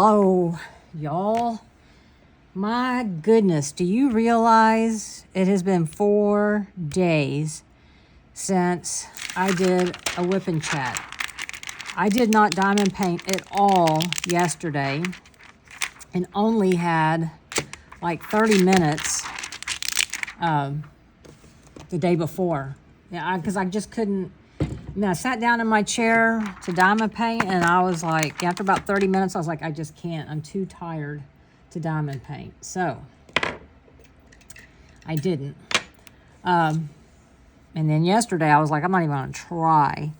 Hello, y'all. My goodness, do you realize it has been 4 days since I did a WIP and chat? I did not diamond paint at all yesterday and only had like 30 minutes the day before. Yeah, because I just couldn't. I sat down in my chair to diamond paint, and I was like, after about 30 minutes, I was like, I just can't. I'm too tired to diamond paint. So I didn't. And then yesterday, I was like, I'm not even going to try.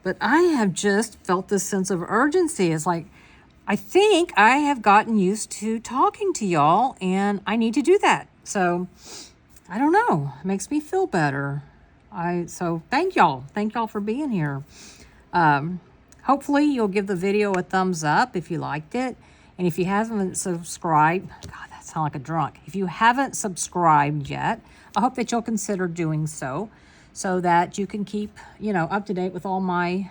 But I have just felt this sense of urgency. It's like, I think I have gotten used to talking to y'all, and I need to do that. So I don't know. It makes me feel better. So thank y'all. Thank y'all for being here. Hopefully you'll give the video a thumbs up if you liked it. And if you haven't subscribed, God, that sounds like a drunk. If you haven't subscribed yet, I hope that you'll consider doing so that you can keep, up to date with all my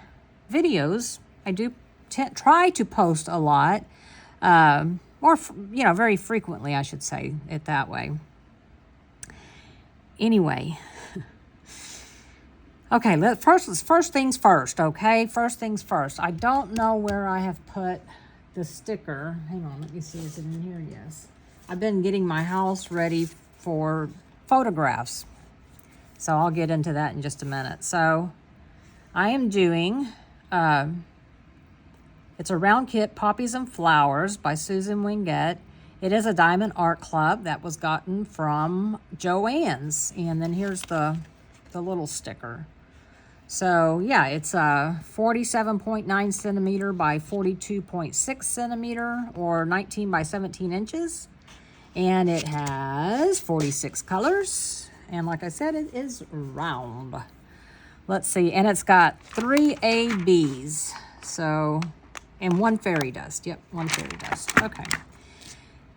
videos. I do try to post a lot, or, very frequently, I should say it that way. Anyway. Okay, first things first, okay? First things first. I don't know where I have put the sticker. Hang on, let me see. Is it in here? Yes. I've been getting my house ready for photographs. So I'll get into that in just a minute. So I am doing, it's a round kit, Poppies and Flowers by Susan Wingett. It is a Diamond Art Club that was gotten from Joann's. And then here's the little sticker. So yeah, it's a 47.9 centimeter by 42.6 centimeter, or 19 by 17 inches. And it has 46 colors. And like I said, it is round. Let's see, and it's got 3 ABs. So, and 1 fairy dust. Yep, 1 fairy dust. Okay.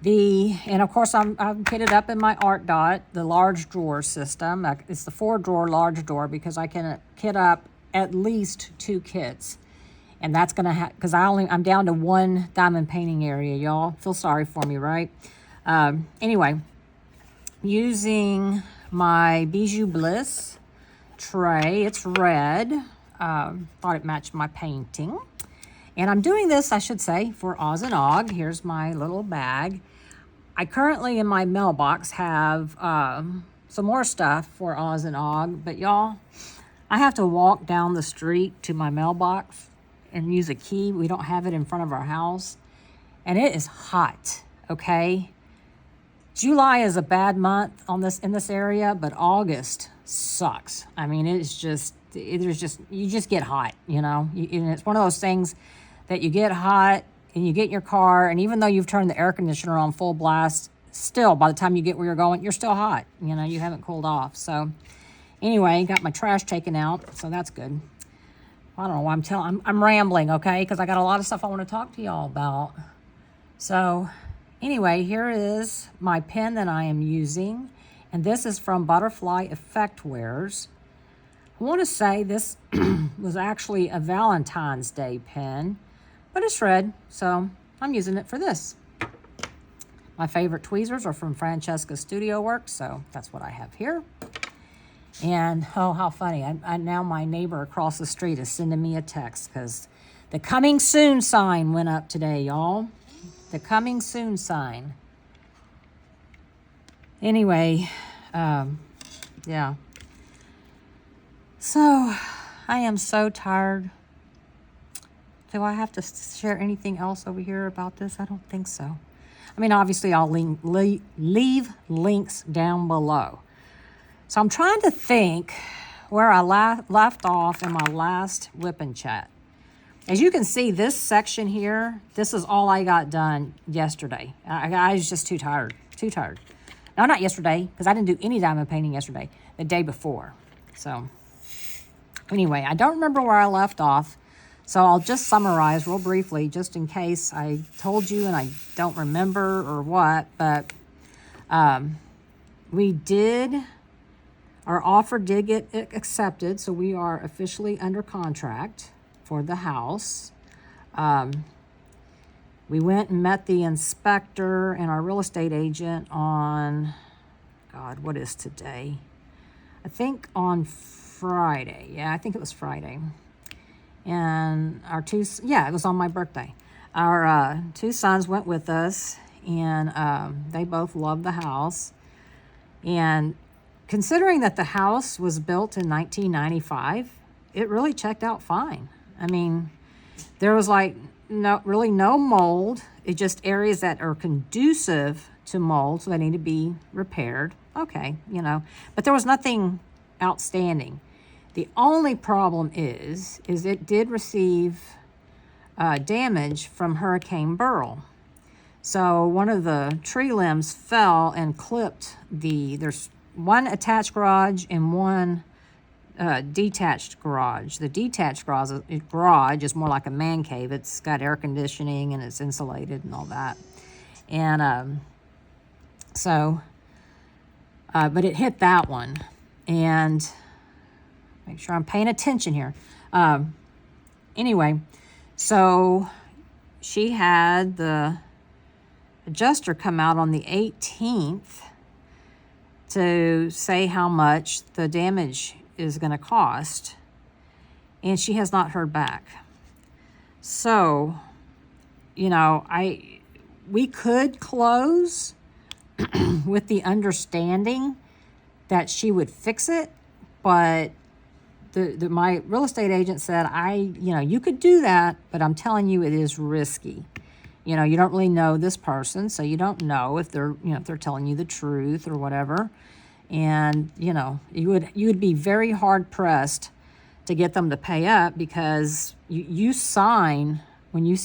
And of course, I'm kitted up in my Art Dot, the large drawer system. It's the 4-drawer large drawer because I can kit up at least 2 kits. And that's going to because I'm down to 1 diamond painting area, y'all. Feel sorry for me, right? Anyway, using my Bijou Bliss tray. It's red. Thought it matched my painting. And I'm doing this, I should say, for Oz and Og. Here's my little bag. I currently, in my mailbox, have some more stuff for Oz and Og. But y'all, I have to walk down the street to my mailbox and use a key. We don't have it in front of our house. And it is hot, okay? July is a bad month in this area, but August sucks. I mean, you just get hot, and it's one of those things that you get hot and you get in your car, and even though you've turned the air conditioner on full blast, still, by the time you get where you're going, you're still hot. You haven't cooled off. So anyway, got my trash taken out, so that's good. I don't know why I'm rambling, okay? Because I got a lot of stuff I want to talk to y'all about. So anyway, here is my pen that I am using, and this is from Butterfly Effect Wares. I want to say this was actually a Valentine's Day pen, but it's red, so I'm using it for this. My favorite tweezers are from Francesca Studio Works, so that's what I have here. And, oh, how funny. Now my neighbor across the street is sending me a text because the coming soon sign went up today, y'all. The coming soon sign. Anyway, yeah. So, I am so tired. Do I have to share anything else over here about this? I don't think so. I mean, obviously, I'll leave links down below. So, I'm trying to think where I left off in my last WIP and chat. As you can see, this section here, this is all I got done yesterday. I was just too tired. No, not yesterday, because I didn't do any diamond painting yesterday. The day before. So, anyway, I don't remember where I left off. So I'll just summarize real briefly, just in case I told you and I don't remember or what. But our offer did get accepted, so we are officially under contract for the house. We went and met the inspector and our real estate agent on, God, what is today? I think on Friday. Yeah, I think it was Friday. And our it was on my birthday. Our 2 sons went with us, and they both loved the house. And considering that the house was built in 1995, it really checked out fine. I mean, there was like really no mold. It's just areas that are conducive to mold, so they need to be repaired. Okay, but there was nothing outstanding. The only problem is it did receive damage from Hurricane Beryl. So one of the tree limbs fell and clipped there's one attached garage and one detached garage. The detached garage is more like a man cave. It's got air conditioning and it's insulated and all that. And but it hit that one. And make sure I'm paying attention here. Anyway, so she had the adjuster come out on the 18th to say how much the damage is going to cost, and she has not heard back. So, we could close with the understanding that she would fix it, but my real estate agent said, you could do that, but I'm telling you it is risky. You don't really know this person, so you don't know if they're telling you the truth or whatever. And, you would be very hard pressed to get them to pay up, because you sign, when you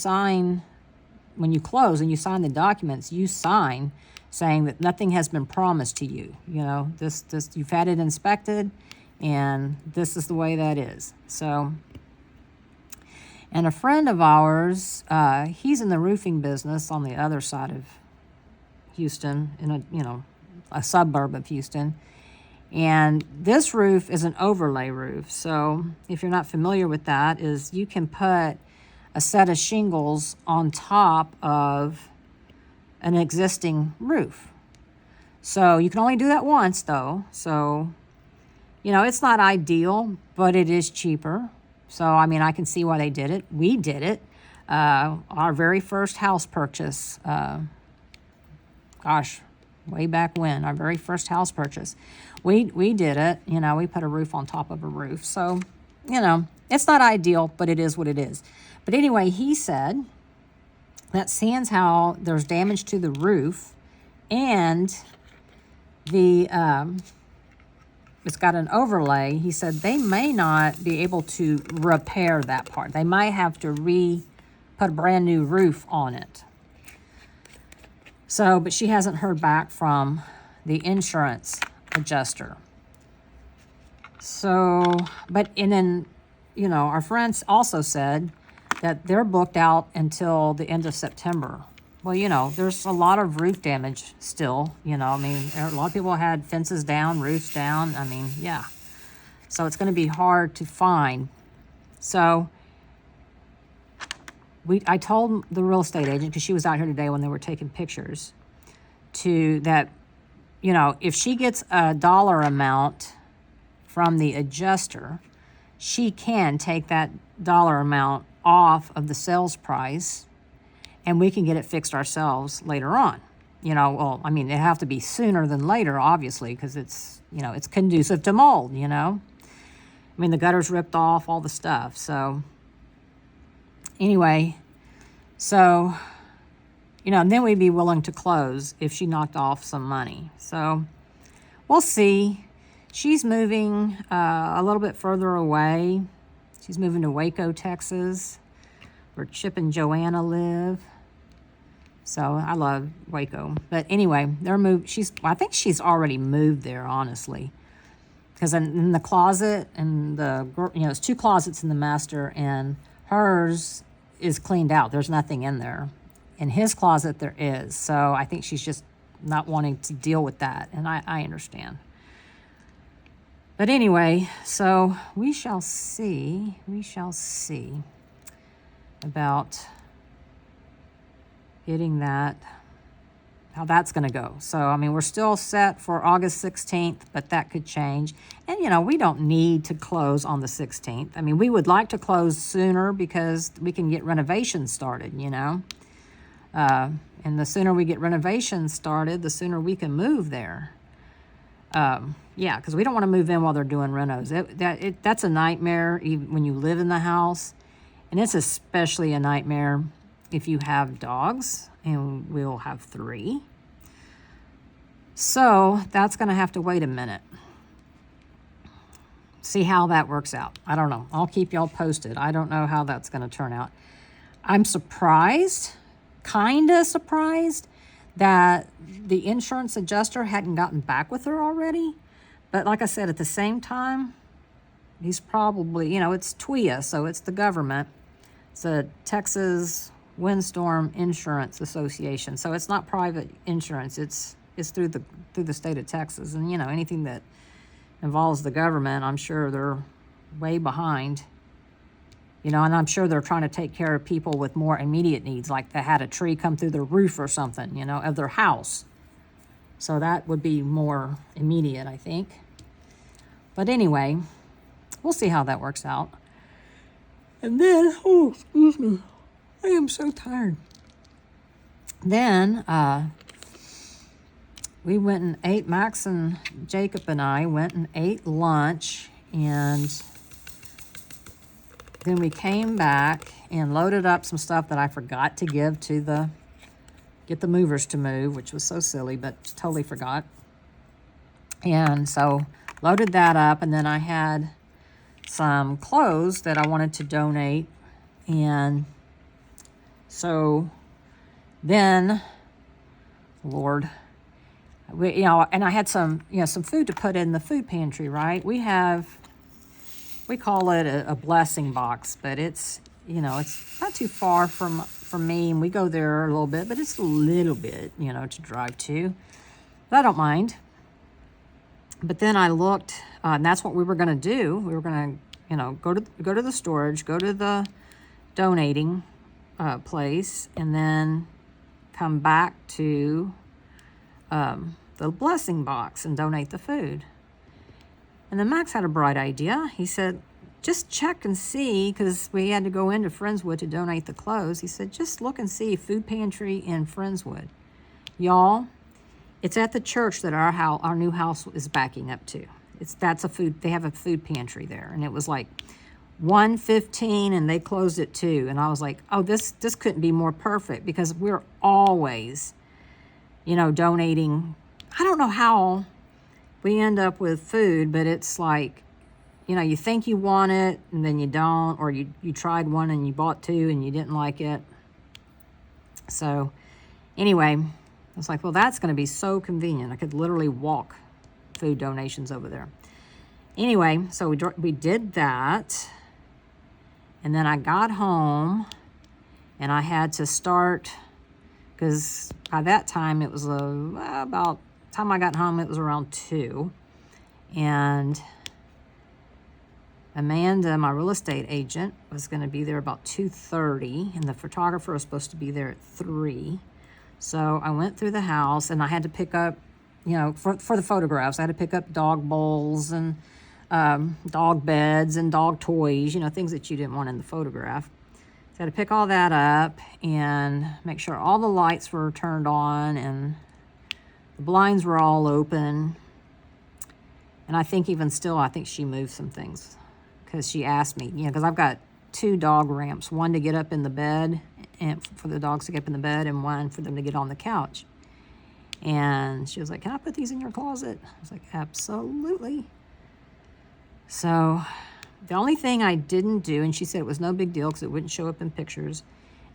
close and you sign the documents, you sign saying that nothing has been promised to you. This you've had it inspected, and this is the way that is. So, and a friend of ours, he's in the roofing business on the other side of Houston, in a suburb of Houston. And this roof is an overlay roof. So if you're not familiar with that, is you can put a set of shingles on top of an existing roof. So you can only do that once, though. So, it's not ideal, but it is cheaper. So, I can see why they did it. We did it. Our very first house purchase, way back when, our very first house purchase, we did it. We put a roof on top of a roof. So, it's not ideal, but it is what it is. But anyway, he said that seeing how there's damage to the roof, and it's got an overlay, he said they may not be able to repair that part. They might have to put a brand new roof on it. So, but she hasn't heard back from the insurance adjuster. So, and then, our friends also said that they're booked out until the end of September. Well, there's a lot of roof damage still, a lot of people had fences down, roofs down. Yeah. So it's going to be hard to find. So I told the real estate agent, because she was out here today when they were taking pictures, that, if she gets a dollar amount from the adjuster, she can take that dollar amount off of the sales price, and we can get it fixed ourselves later on. It have to be sooner than later, obviously, because it's conducive to mold, the gutter's ripped off, all the stuff. So anyway, and then we'd be willing to close if she knocked off some money. So we'll see. She's moving a little bit further away. She's moving to Waco, Texas, where Chip and Joanna live. So I love Waco. But anyway, I think she's already moved there, honestly. Because in the closet, and it's 2 closets in the master, and hers is cleaned out. There's nothing in there. In his closet, there is. So I think she's just not wanting to deal with that. And I understand. But anyway, so we shall see about hitting that, how that's going to go. So, I mean, we're still set for August 16th, but that could change. And, you know, we don't need to close on the 16th. I mean, we would like to close sooner because we can get renovations started, you know. And the sooner we get renovations started, the sooner we can move there. Yeah, because we don't want to move in while they're doing renos. That's a nightmare even when you live in the house. And it's especially a nightmare if you have dogs, and we'll have 3. So that's going to have to wait a minute. See how that works out. I don't know. I'll keep y'all posted. I don't know how that's going to turn out. I'm surprised, kind of surprised, that the insurance adjuster hadn't gotten back with her already. But like I said, at the same time, he's probably, you know, it's TWIA, so it's the government. It's a Texas Windstorm Insurance Association. So it's not private insurance. It's through the state of Texas. And, you know, anything that involves the government, I'm sure they're way behind. You know, and I'm sure they're trying to take care of people with more immediate needs, like they had a tree come through their roof or something, you know, of their house. So that would be more immediate, I think. But anyway, we'll see how that works out. And then, oh, excuse me, I am so tired. Then we went and ate, Max and Jacob and I went and ate lunch, and then we came back and loaded up some stuff that I forgot to give to get the movers to move, which was so silly, but totally forgot. And so loaded that up, and then I had some clothes that I wanted to donate. And so then, Lord, you know, and I had some, you know, some food to put in the food pantry, right? We call it a blessing box, but it's, you know, it's not too far from me, and we go there a little bit, but it's a little bit, you know, to drive to. But I don't mind. But then I looked, and that's what we were going to do. We were going to, you know, go to the storage, go to the donating place, and then come back to the blessing box and donate the food. And then Max had a bright idea. He said, just check and see, because we had to go into Friendswood to donate the clothes. He said, just look and see food pantry in Friendswood. Y'all, it's at the church that our new house is backing up to. They have a food pantry there. And it was like 1:15 and they closed at 2. And I was like, oh, this couldn't be more perfect, because we're always, you know, donating. I don't know how we end up with food, but it's like, you know, you think you want it and then you don't, or you tried one and you bought 2 and you didn't like it. So anyway, I was like, well, that's going to be so convenient. I could literally walk food donations over there. Anyway, so we did that. And then I got home and I had to start, because by that time it was about time I got home, it was around 2. And Amanda, my real estate agent, was going to be there about 2:30, and the photographer was supposed to be there at 3. So I went through the house, and I had to pick up, you know, for the photographs, I had to pick up dog bowls and dog beds and dog toys, you know, things that you didn't want in the photograph. So I had to pick all that up and make sure all the lights were turned on and the blinds were all open. And I think even still, I think she moved some things, because she asked me, you know, because I've got 2 dog ramps, one to get up in the bed, and for the dogs to get up in the bed, and one for them to get on the couch. And she was like, can I put these in your closet? I was like, absolutely. So the only thing I didn't do, and she said it was no big deal because it wouldn't show up in pictures,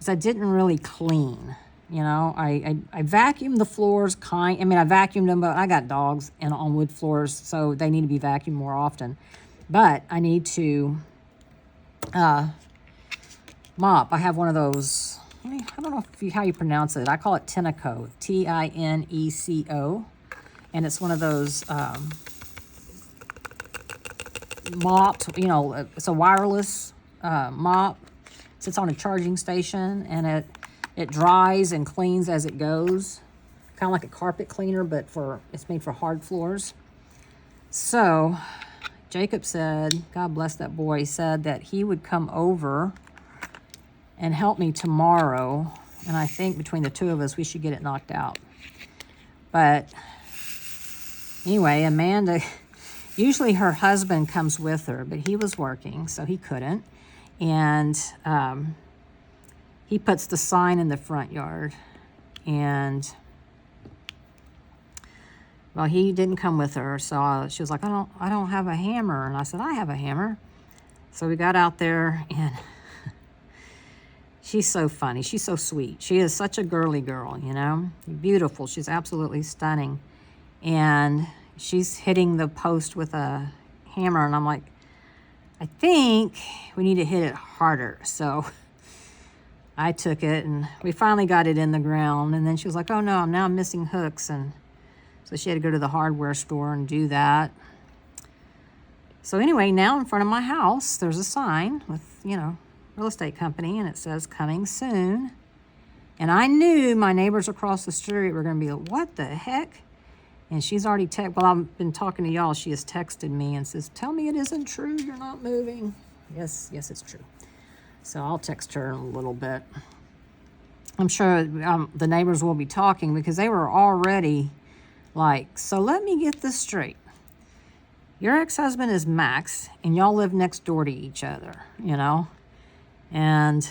is I didn't really clean. You know, I vacuumed the floors I vacuumed them, but I got dogs and on wood floors, so they need to be vacuumed more often. But I need to mop. I have one of those, I don't know how you pronounce it. I call it Tineco, Tineco. And it's one of those mops, you know, it's a wireless mop. Sits on a charging station, and It dries and cleans as it goes. Kind of like a carpet cleaner, but it's made for hard floors. So Jacob said, God bless that boy, said that he would come over and help me tomorrow. And I think between the two of us, we should get it knocked out. But anyway, Amanda, usually her husband comes with her, but he was working, so he couldn't. And he puts the sign in the front yard. And, well, he didn't come with her, so she was like, I don't have a hammer. And I said, I have a hammer. So we got out there, and she's so funny. She's so sweet. She is such a girly girl, you know, beautiful. She's absolutely stunning. And she's hitting the post with a hammer, and I'm like, I think we need to hit it harder. So I took it, and we finally got it in the ground. And then she was like, oh no, now I'm missing hooks. And so she had to go to the hardware store and do that. So anyway, now in front of my house, there's a sign with, you know, real estate company, and it says coming soon. And I knew my neighbors across the street were going to be like, what the heck? And she's already well, I've been talking to y'all. She has texted me and says, tell me it isn't true. You're not moving. Yes, it's true. So I'll text her in a little bit. I'm sure the neighbors will be talking, because they were already like, so let me get this straight. Your ex-husband is Max, and y'all live next door to each other, you know? And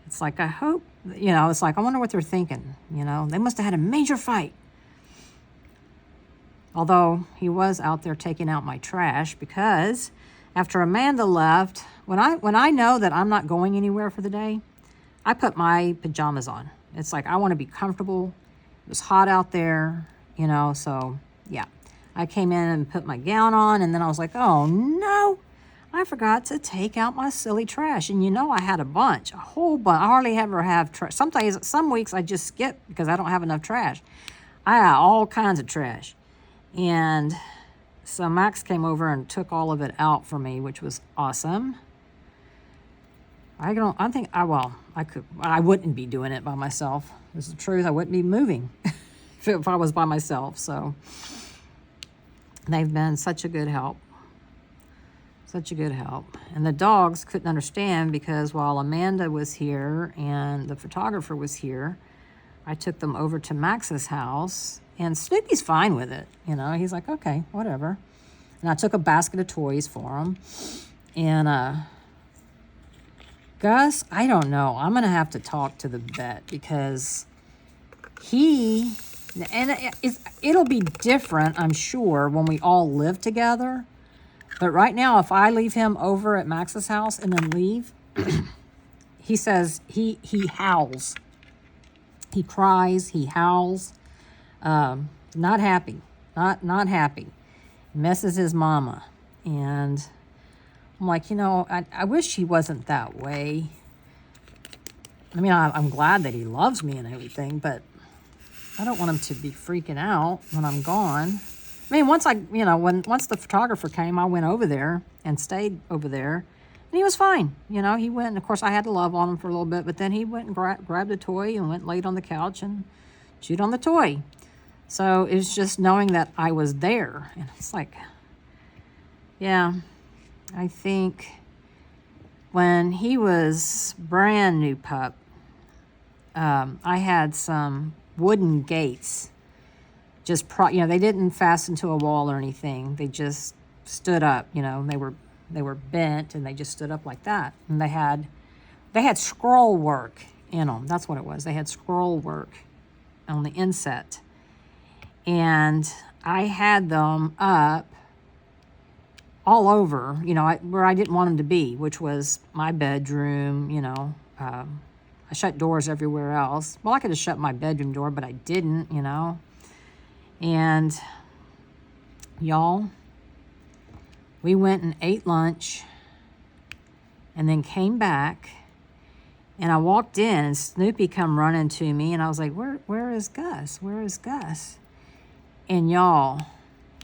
it's like, I hope, you know, it's like, I wonder what they're thinking, you know? They must have had a major fight. Although he was out there taking out my trash, because after Amanda left, when I know that I'm not going anywhere for the day, I put my pajamas on. It's like, I want to be comfortable. It was hot out there, you know, so yeah. I came in and put my gown on, and then I was like, oh no, I forgot to take out my silly trash. And you know, I had a whole bunch. I hardly ever have trash. Some weeks I just skip because I don't have enough trash. I have all kinds of trash. And so Max came over and took all of it out for me, which was awesome. I wouldn't be doing it by myself. This is the truth. I wouldn't be moving if I was by myself. So they've been such a good help. Such a good help. And the dogs couldn't understand, because while Amanda was here and the photographer was here, I took them over to Max's house, and Snoopy's fine with it. You know, he's like, okay, whatever. And I took a basket of toys for him. And Gus, I don't know. I'm going to have to talk to the vet, because it'll be different, I'm sure, when we all live together. But right now, if I leave him over at Max's house and then leave, he says he howls. He cries, he howls. Not happy. Not happy. Messes his mama. And I'm like, you know, I wish he wasn't that way. I mean, I'm glad that he loves me and everything, but I don't want him to be freaking out when I'm gone. I mean, once the photographer came, I went over there and stayed over there, and he was fine. You know, he went, and of course I had to love on him for a little bit, but then he went and grabbed a toy and went and laid on the couch and chewed on the toy. So it was just knowing that I was there. And it's like, yeah, I think when he was brand new pup, I had some wooden gates. They didn't fasten to a wall or anything. They just stood up, you know, they were bent, and they just stood up like that. And they had scroll work in them. That's what it was. They had scroll work on the inset. And I had them up all over, you know, where I didn't want them to be, which was my bedroom, you know. I shut doors everywhere else. Well, I could have shut my bedroom door, but I didn't, you know. And y'all, we went and ate lunch and then came back, and I walked in, and Snoopy come running to me, and I was like, where is Gus? Where is Gus? And y'all,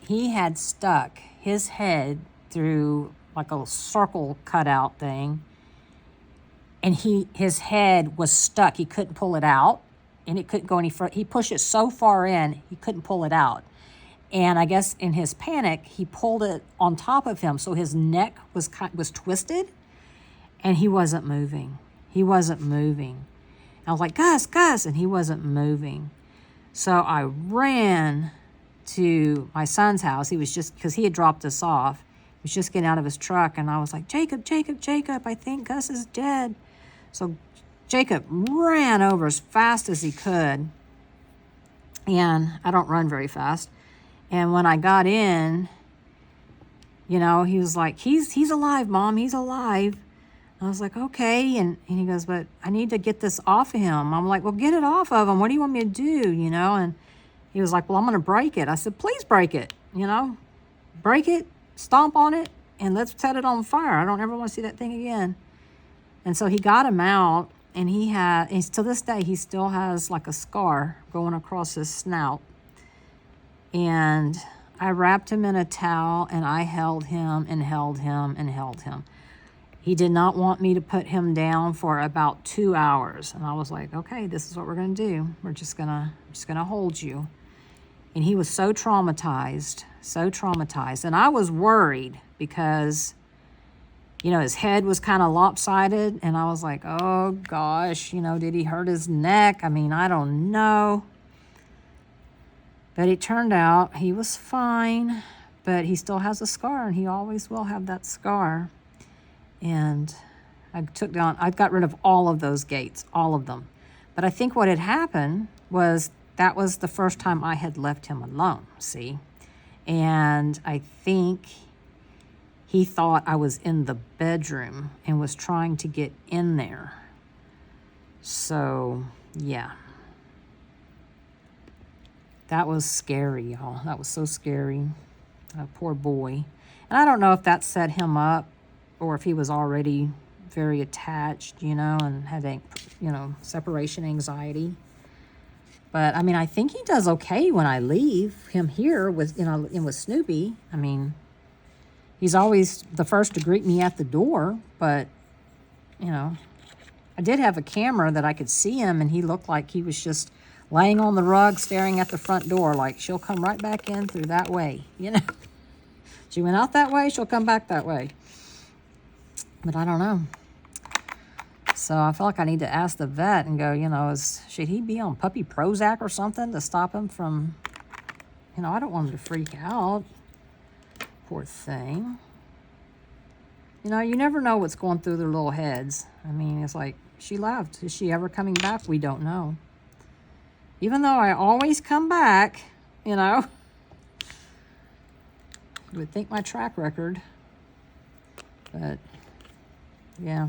he had stuck his head through like a circle cutout thing, and his head was stuck. He couldn't pull it out, and it couldn't go any further. He pushed it so far in, he couldn't pull it out. And I guess in his panic, he pulled it on top of him, so his neck was twisted, and he wasn't moving. He wasn't moving. I was like, Gus, Gus, and he wasn't moving. So I ran to my son's house. He was just, because he had dropped us off. He was just getting out of his truck, and I was like, Jacob, Jacob, Jacob, I think Gus is dead. So Jacob ran over as fast as he could, and I don't run very fast. And when I got in, you know, he was like, he's alive, Mom, he's alive. I was like, okay. And he goes, but I need to get this off of him. I'm like, well, get it off of him. What do you want me to do, you know? And he was like, well, I'm going to break it. I said, please break it, you know? Break it, stomp on it, and let's set it on fire. I don't ever want to see that thing again. And so he got him out, and to this day, he still has like a scar going across his snout. And I wrapped him in a towel, and I held him and held him and held him. He did not want me to put him down for about 2 hours. And I was like, okay, this is what we're going to do. We're just going to hold you. And he was so traumatized. And I was worried because, you know, his head was kind of lopsided. And I was like, oh, gosh, you know, did he hurt his neck? I mean, I don't know. But it turned out he was fine. But he still has a scar, and he always will have that scar. And I got rid of all of those gates, all of them. But I think what had happened was that was the first time I had left him alone, see? And I think he thought I was in the bedroom and was trying to get in there. So, yeah. That was scary, y'all. That was so scary. Poor boy. And I don't know if that set him up, or if he was already very attached, you know, and had, you know, separation anxiety. But, I mean, I think he does okay when I leave him here with, you know, with Snoopy. I mean, he's always the first to greet me at the door. But, you know, I did have a camera that I could see him, and he looked like he was just laying on the rug staring at the front door, like she'll come right back in through that way, you know. She went out that way, she'll come back that way. But I don't know. So I feel like I need to ask the vet and go, you know, should he be on puppy Prozac or something to stop him from, you know, I don't want him to freak out. Poor thing. You know, you never know what's going through their little heads. I mean, it's like, she left. Is she ever coming back? We don't know. Even though I always come back, you know. You would think my track record. But yeah.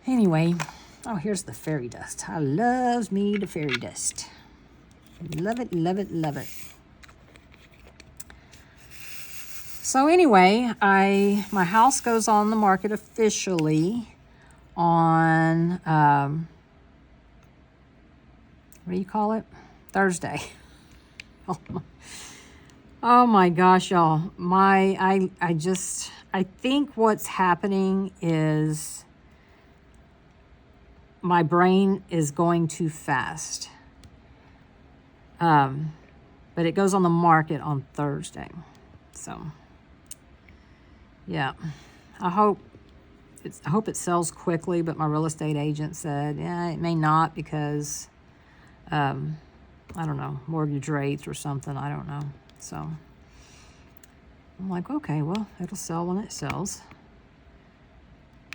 Anyway, oh, here's the fairy dust. I loves me the fairy dust. Love it, love it, love it. So anyway, my house goes on the market officially on, what do you call it? Thursday. Oh my gosh, y'all. I think what's happening is my brain is going too fast. But it goes on the market on Thursday. So, yeah. I hope it sells quickly, but my real estate agent said, yeah, it may not because, I don't know, mortgage rates or something. I don't know. So I'm like, okay, well, it'll sell when it sells.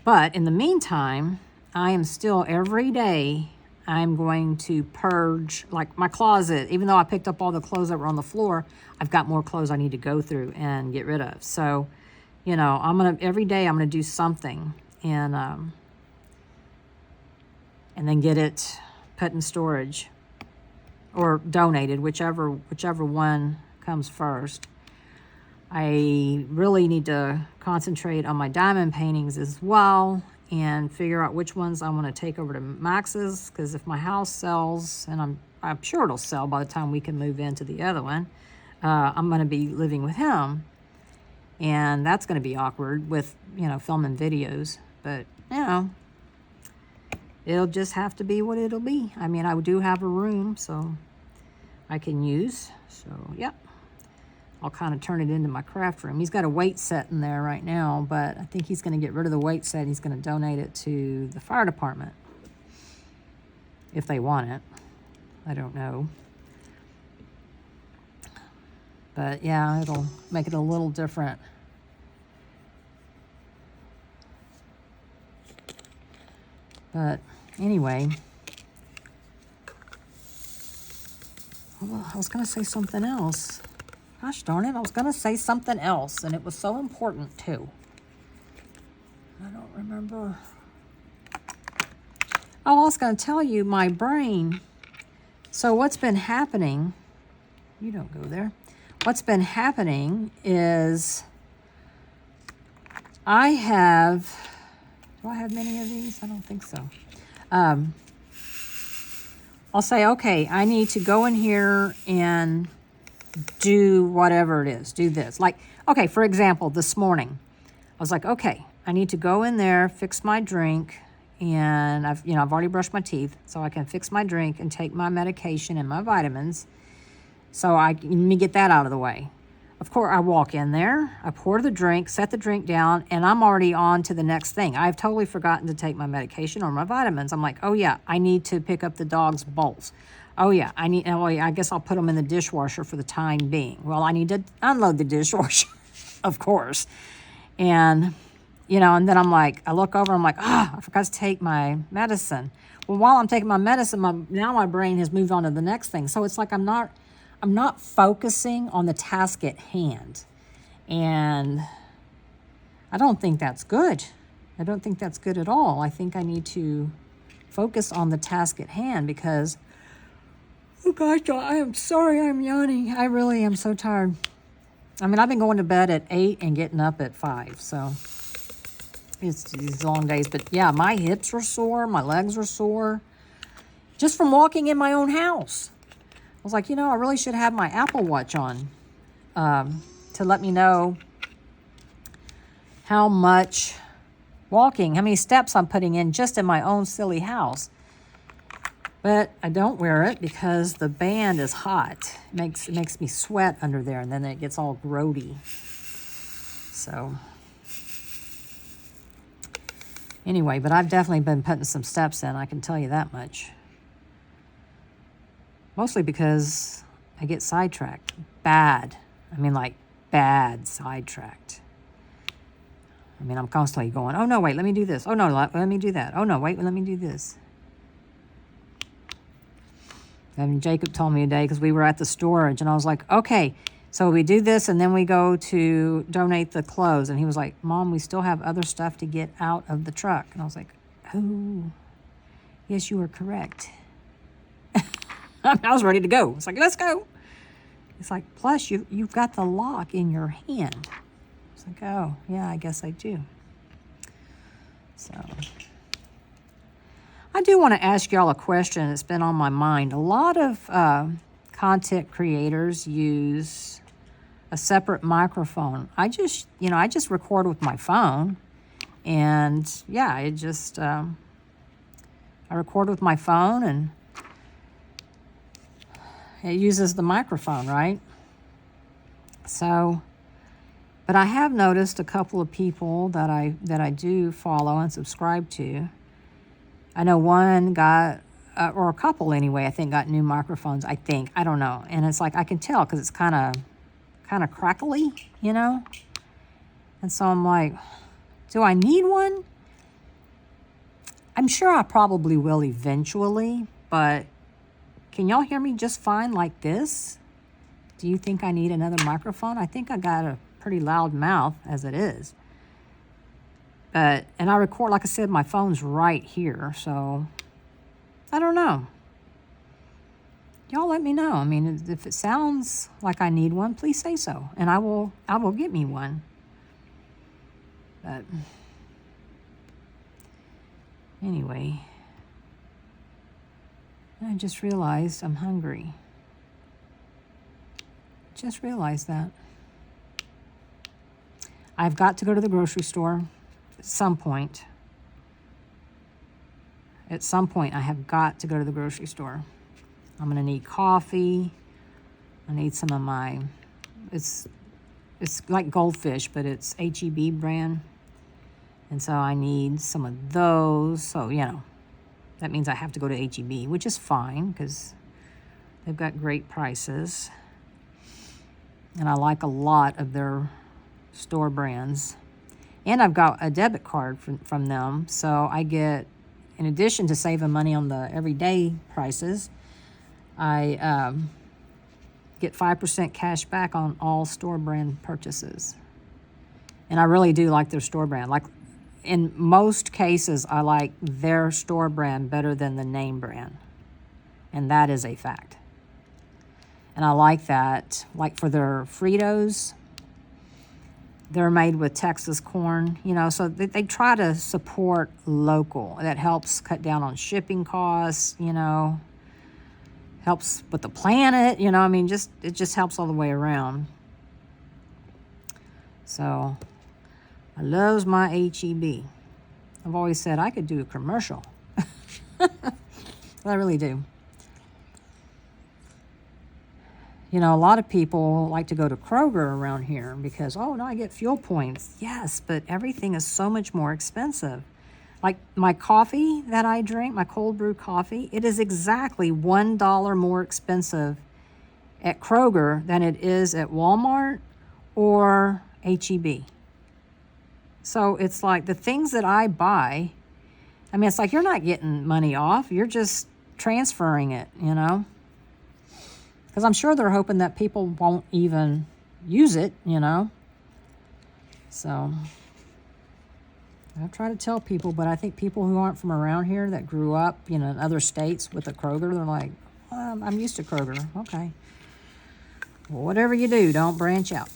But in the meantime, I am still every day, I'm going to purge, like my closet. Even though I picked up all the clothes that were on the floor, I've got more clothes I need to go through and get rid of. So, you know, every day I'm gonna do something and then get it put in storage or donated, whichever one comes first. I really need to concentrate on my diamond paintings as well and figure out which ones I want to take over to Max's, because if my house sells, and I'm sure it'll sell by the time we can move into the other one, I'm going to be living with him, and that's going to be awkward with, you know, filming videos. but, you know, it'll just have to be what it'll be. I mean, I do have a room, so I can use. So, yep. I'll kind of turn it into my craft room. He's got a weight set in there right now, but I think he's going to get rid of the weight set. He's going to donate it to the fire department if they want it. I don't know. But, yeah, it'll make it a little different. But, anyway. Well, I was going to say something else. Gosh darn it, I was going to say something else, and it was so important, too. I don't remember. Oh, I was going to tell you, my brain. So what's been happening, you don't go there. What's been happening is I have, do I have many of these? I don't think so. I'll say, okay, I need to go in here and do whatever it is, do this. Like, okay, for example, this morning, I was like, okay, I need to go in there, fix my drink, and I've already brushed my teeth, so I can fix my drink and take my medication and my vitamins. So let me get that out of the way. Of course, I walk in there, I pour the drink, set the drink down, and I'm already on to the next thing. I've totally forgotten to take my medication or my vitamins. I'm like, oh yeah, I need to pick up the dog's bowls. Oh yeah, I guess I'll put them in the dishwasher for the time being. Well, I need to unload the dishwasher, of course. And, and then I'm like, I look over, I'm like, I forgot to take my medicine. Well, while I'm taking my medicine, now my brain has moved on to the next thing. So it's like I'm not focusing on the task at hand. And I don't think that's good. I don't think that's good at all. I think I need to focus on the task at hand because, oh gosh, I am sorry I'm yawning. I really am so tired. I mean, I've been going to bed at 8 and getting up at 5, so it's these long days. But yeah, my hips are sore, my legs are sore, just from walking in my own house. I was like, I really should have my Apple Watch on to let me know how much walking, how many steps I'm putting in just in my own silly house. But I don't wear it because the band is hot. It makes me sweat under there, and then it gets all grody. So anyway, but I've definitely been putting some steps in, I can tell you that much. Mostly because I get sidetracked. Bad. I mean, like, bad sidetracked. I mean, I'm constantly going, oh, no, wait, let me do this. Oh, no, let me do that. Oh, no, wait, let me do this. And Jacob told me today, because we were at the storage, and I was like, okay, so we do this, and then we go to donate the clothes. And he was like, Mom, we still have other stuff to get out of the truck. And I was like, oh, yes, you are correct. I was ready to go. It's like, let's go. It's like, plus you've got the lock in your hand. It's like, oh, yeah, I guess I do. So I do want to ask y'all a question that's been on my mind. A lot of content creators use a separate microphone. I just record with my phone. And, yeah, I record with my phone, and it uses the microphone, right? So, but I have noticed a couple of people that I do follow and subscribe to. I know one got, or a couple anyway, I think got new microphones, I think. I don't know. And it's like, I can tell because it's kind of crackly, And so I'm like, do I need one? I'm sure I probably will eventually, but can y'all hear me just fine like this? Do you think I need another microphone? I think I got a pretty loud mouth as it is. And I record, like I said, my phone's right here, so I don't know. Y'all let me know. I mean, if it sounds like I need one, please say so, and I will get me one. But anyway, I just realized I'm hungry. Just realized that. I've got to go to the grocery store at some point. at some point I have got to go to the grocery store. I'm going to need coffee. I need some of my, it's like Goldfish, but it's HEB brand. And so I need some of those. So, you know, that means I have to go to HEB, which is fine because they've got great prices. And I like a lot of their store brands. And I've got a debit card from them. So I get, in addition to saving money on the everyday prices, I get 5% cash back on all store brand purchases. And I really do like their store brand. Like, in most cases, I like their store brand better than the name brand. And that is a fact. And I like that. Like for their Fritos, they're made with Texas corn, you know, so they try to support local. That helps cut down on shipping costs, you know, helps with the planet, you know, I mean, it just helps all the way around. So I loves my HEB. I've always said I could do a commercial. I really do. You know, a lot of people like to go to Kroger around here because, oh, no, I get fuel points. Yes, but everything is so much more expensive. Like my coffee that I drink, my cold brew coffee, it is exactly $1 more expensive at Kroger than it is at Walmart or HEB. So it's like the things that I buy, I mean, it's like you're not getting money off. You're just transferring it, you know? Because I'm sure they're hoping that people won't even use it, you know? So I try to tell people, but I think people who aren't from around here that grew up, you know, in other states with a Kroger, they're like, I'm used to Kroger. Okay. Well, whatever you do, don't branch out.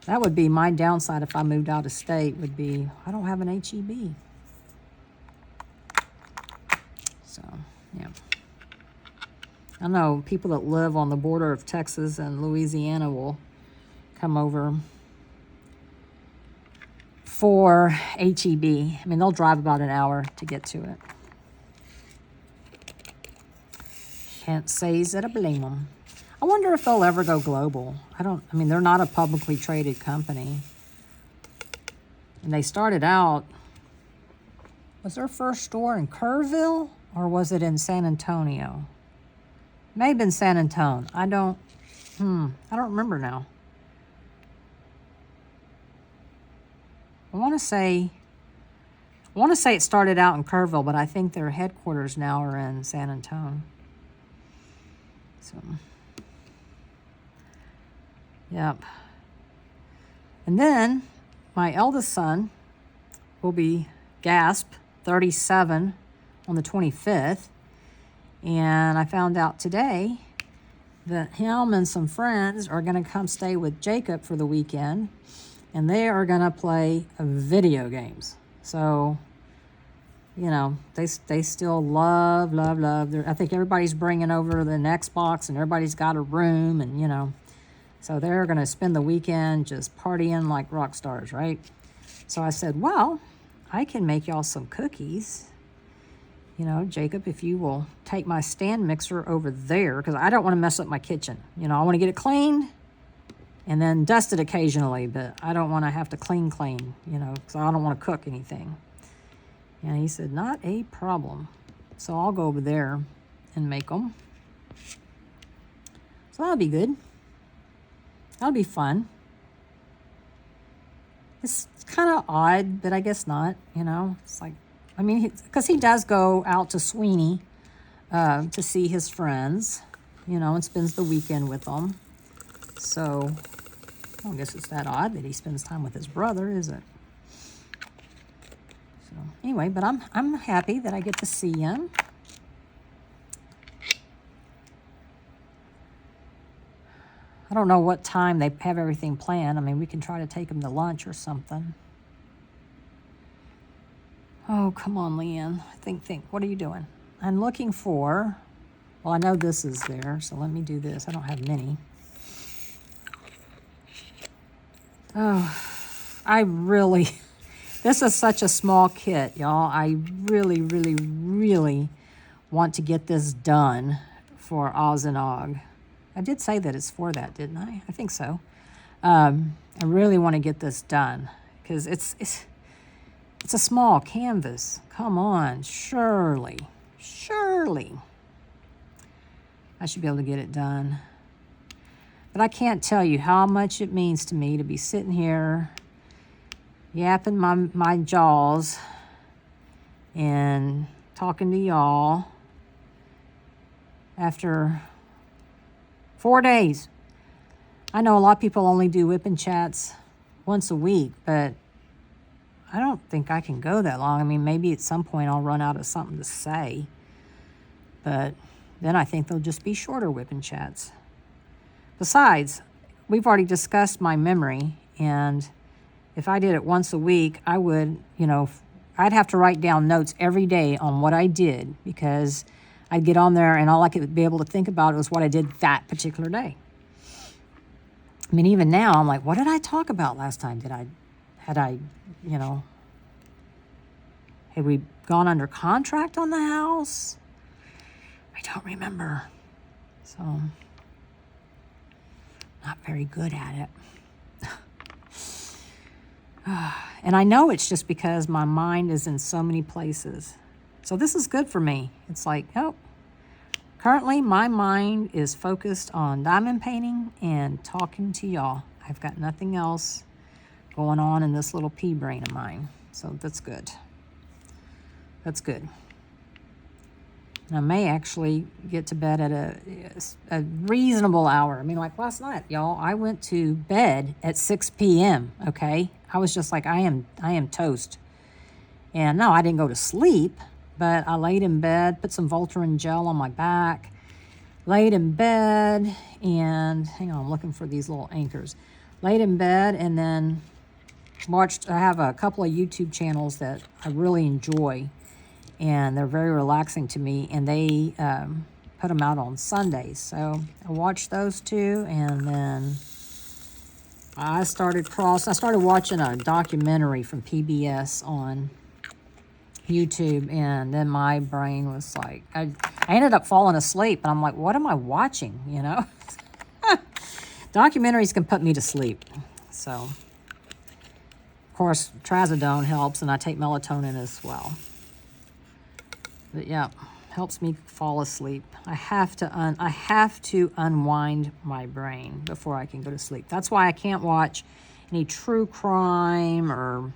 That would be my downside if I moved out of state, would be I don't have an HEB. So, yeah. I know people that live on the border of Texas and Louisiana will come over for HEB. I mean, they'll drive about an hour to get to it. Can't say that I blame them. I wonder if they'll ever go global. I mean, they're not a publicly traded company. And they started out, was their first store in Kerrville or was it in San Antonio? Maybe in San Antonio. I don't remember now. I want to say it started out in Kerrville, but I think their headquarters now are in San Antonio. So, yep. And then my eldest son will be, 37 on the 25th. And I found out today that him and some friends are going to come stay with Jacob for the weekend. And they are going to play video games. So, you know, they still love. I think everybody's bringing over an Xbox and everybody's got a room and, you know. So they're going to spend the weekend just partying like rock stars, right? So I said, well, I can make y'all some cookies. You know, Jacob, if you will take my stand mixer over there, because I don't want to mess up my kitchen. You know, I want to get it cleaned and then dust it occasionally, but I don't want to have to clean, you know, because I don't want to cook anything. And he said, not a problem. So I'll go over there and make them. So that'll be good. That'll be fun. It's kind of odd, but I guess not, you know. It's like, I mean, because he does go out to Sweeney to see his friends, you know, and spends the weekend with them. So I don't guess it's that odd that he spends time with his brother, is it? So anyway, but I'm happy that I get to see him. I don't know what time they have everything planned. I mean, we can try to take him to lunch or something. Oh, come on, Leanne. Think. What are you doing? I'm looking for, well, I know this is there, so let me do this. I don't have many. Oh, I really, This is such a small kit, y'all. I really, really, really want to get this done for Oz and Og. I did say that it's for that, didn't I? I think so. I really want to get this done because it's a small canvas. Come on, surely. I should be able to get it done. But I can't tell you how much it means to me to be sitting here yapping my jaws and talking to y'all after 4 days. I know a lot of people only do WIP and chats once a week, but I don't think I can go that long. I mean, maybe at some point I'll run out of something to say, but then I think they'll just be shorter WIP and chats. Besides, we've already discussed my memory, and if I did it once a week, I would, I'd have to write down notes every day on what I did, because I'd get on there and all I could be able to think about was what I did that particular day. I mean, even now, I'm like, what did I talk about last time? Had we gone under contract on the house? I don't remember. So, not very good at it. And I know it's just because my mind is in so many places. So this is good for me. It's like, currently my mind is focused on diamond painting and talking to y'all. I've got nothing else going on in this little pea brain of mine. So that's good. That's good. And I may actually get to bed at a reasonable hour. I mean, like last night, y'all, I went to bed at 6 p.m., okay? I was just like, I am toast. And no, I didn't go to sleep, but I laid in bed, put some Voltaren gel on my back, laid in bed, and hang on, I'm looking for these little anchors. Laid in bed and then watched. I have a couple of YouTube channels that I really enjoy, and they're very relaxing to me, and they put them out on Sundays. So I watched those two, and then I started watching a documentary from PBS on YouTube, and then my brain was like, I ended up falling asleep, and I'm like, what am I watching, Documentaries can put me to sleep. So, of course, trazodone helps, and I take melatonin as well. But yeah, helps me fall asleep. I have to unwind my brain before I can go to sleep. That's why I can't watch any true crime or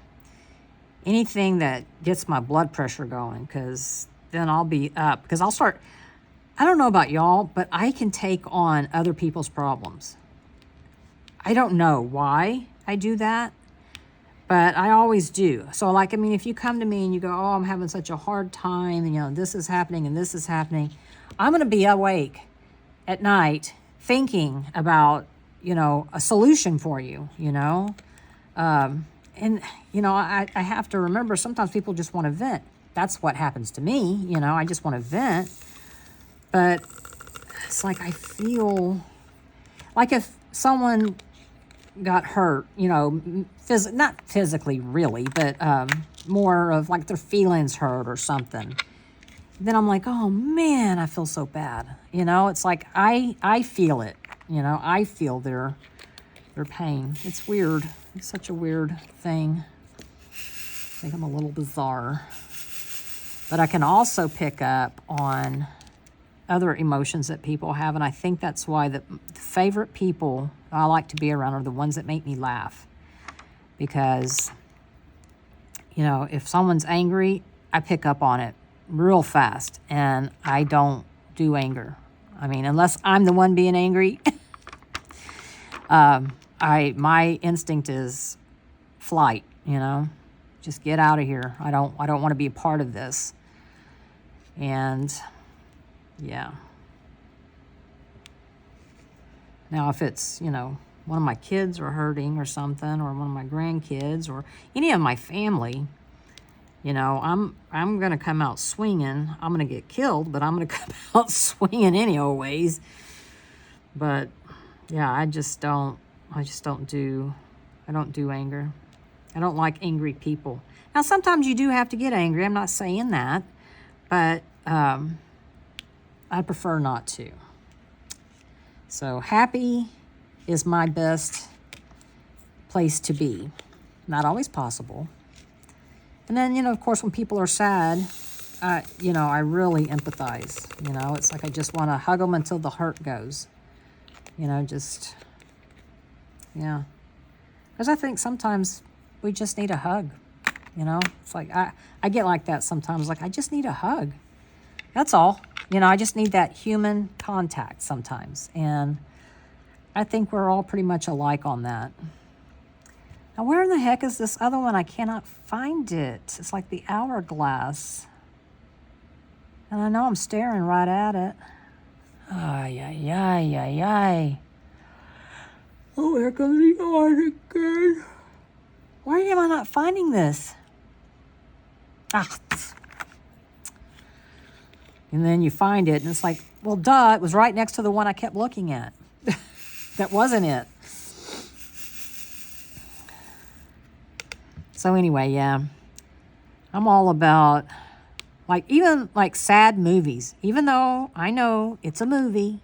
anything that gets my blood pressure going, because then I'll be up. Because I'll start, I don't know about y'all, but I can take on other people's problems. I don't know why I do that, but I always do. So, like, I mean, if you come to me and you go, oh, I'm having such a hard time, and, this is happening and this is happening, I'm going to be awake at night thinking about, a solution for you, And, I have to remember sometimes people just want to vent. That's what happens to me, I just want to vent. But it's like I feel like if someone got hurt, not physically really, but more of like their feelings hurt or something, then I'm like, oh man, I feel so bad. It's like I feel it, I feel their pain. It's weird. It's such a weird thing. I think I'm a little bizarre. But I can also pick up on other emotions that people have, and I think that's why the favorite people I like to be around are the ones that make me laugh. Because, if someone's angry, I pick up on it real fast, and I don't do anger. I mean, unless I'm the one being angry, my instinct is flight, just get out of here. I don't want to be a part of this. And yeah. Now, if it's, one of my kids are hurting or something, or one of my grandkids, or any of my family, I'm going to come out swinging. I'm going to get killed, but I'm going to come out swinging anyways. But yeah, I don't do anger. I don't like angry people. Now, sometimes you do have to get angry. I'm not saying that, but I prefer not to. So happy is my best place to be. Not always possible. And then, you know, of course, when people are sad, you know, I really empathize. You know, it's like I just want to hug them until the hurt goes. You know, just, yeah. Because I think sometimes we just need a hug. You know, it's like I get like that sometimes. Like, I just need a hug. That's all. You know, I just need that human contact sometimes. And I think we're all pretty much alike on that. Now, where in the heck is this other one? I cannot find it. It's like the hourglass. And I know I'm staring right at it. Ay, ay, ay, ay, ay. Oh, here comes the yarn again. Why am I not finding this? Ah. And then you find it, and it's like, well, duh, it was right next to the one I kept looking at. That wasn't it. So anyway, yeah, I'm all about, like, even like sad movies. Even though I know it's a movie,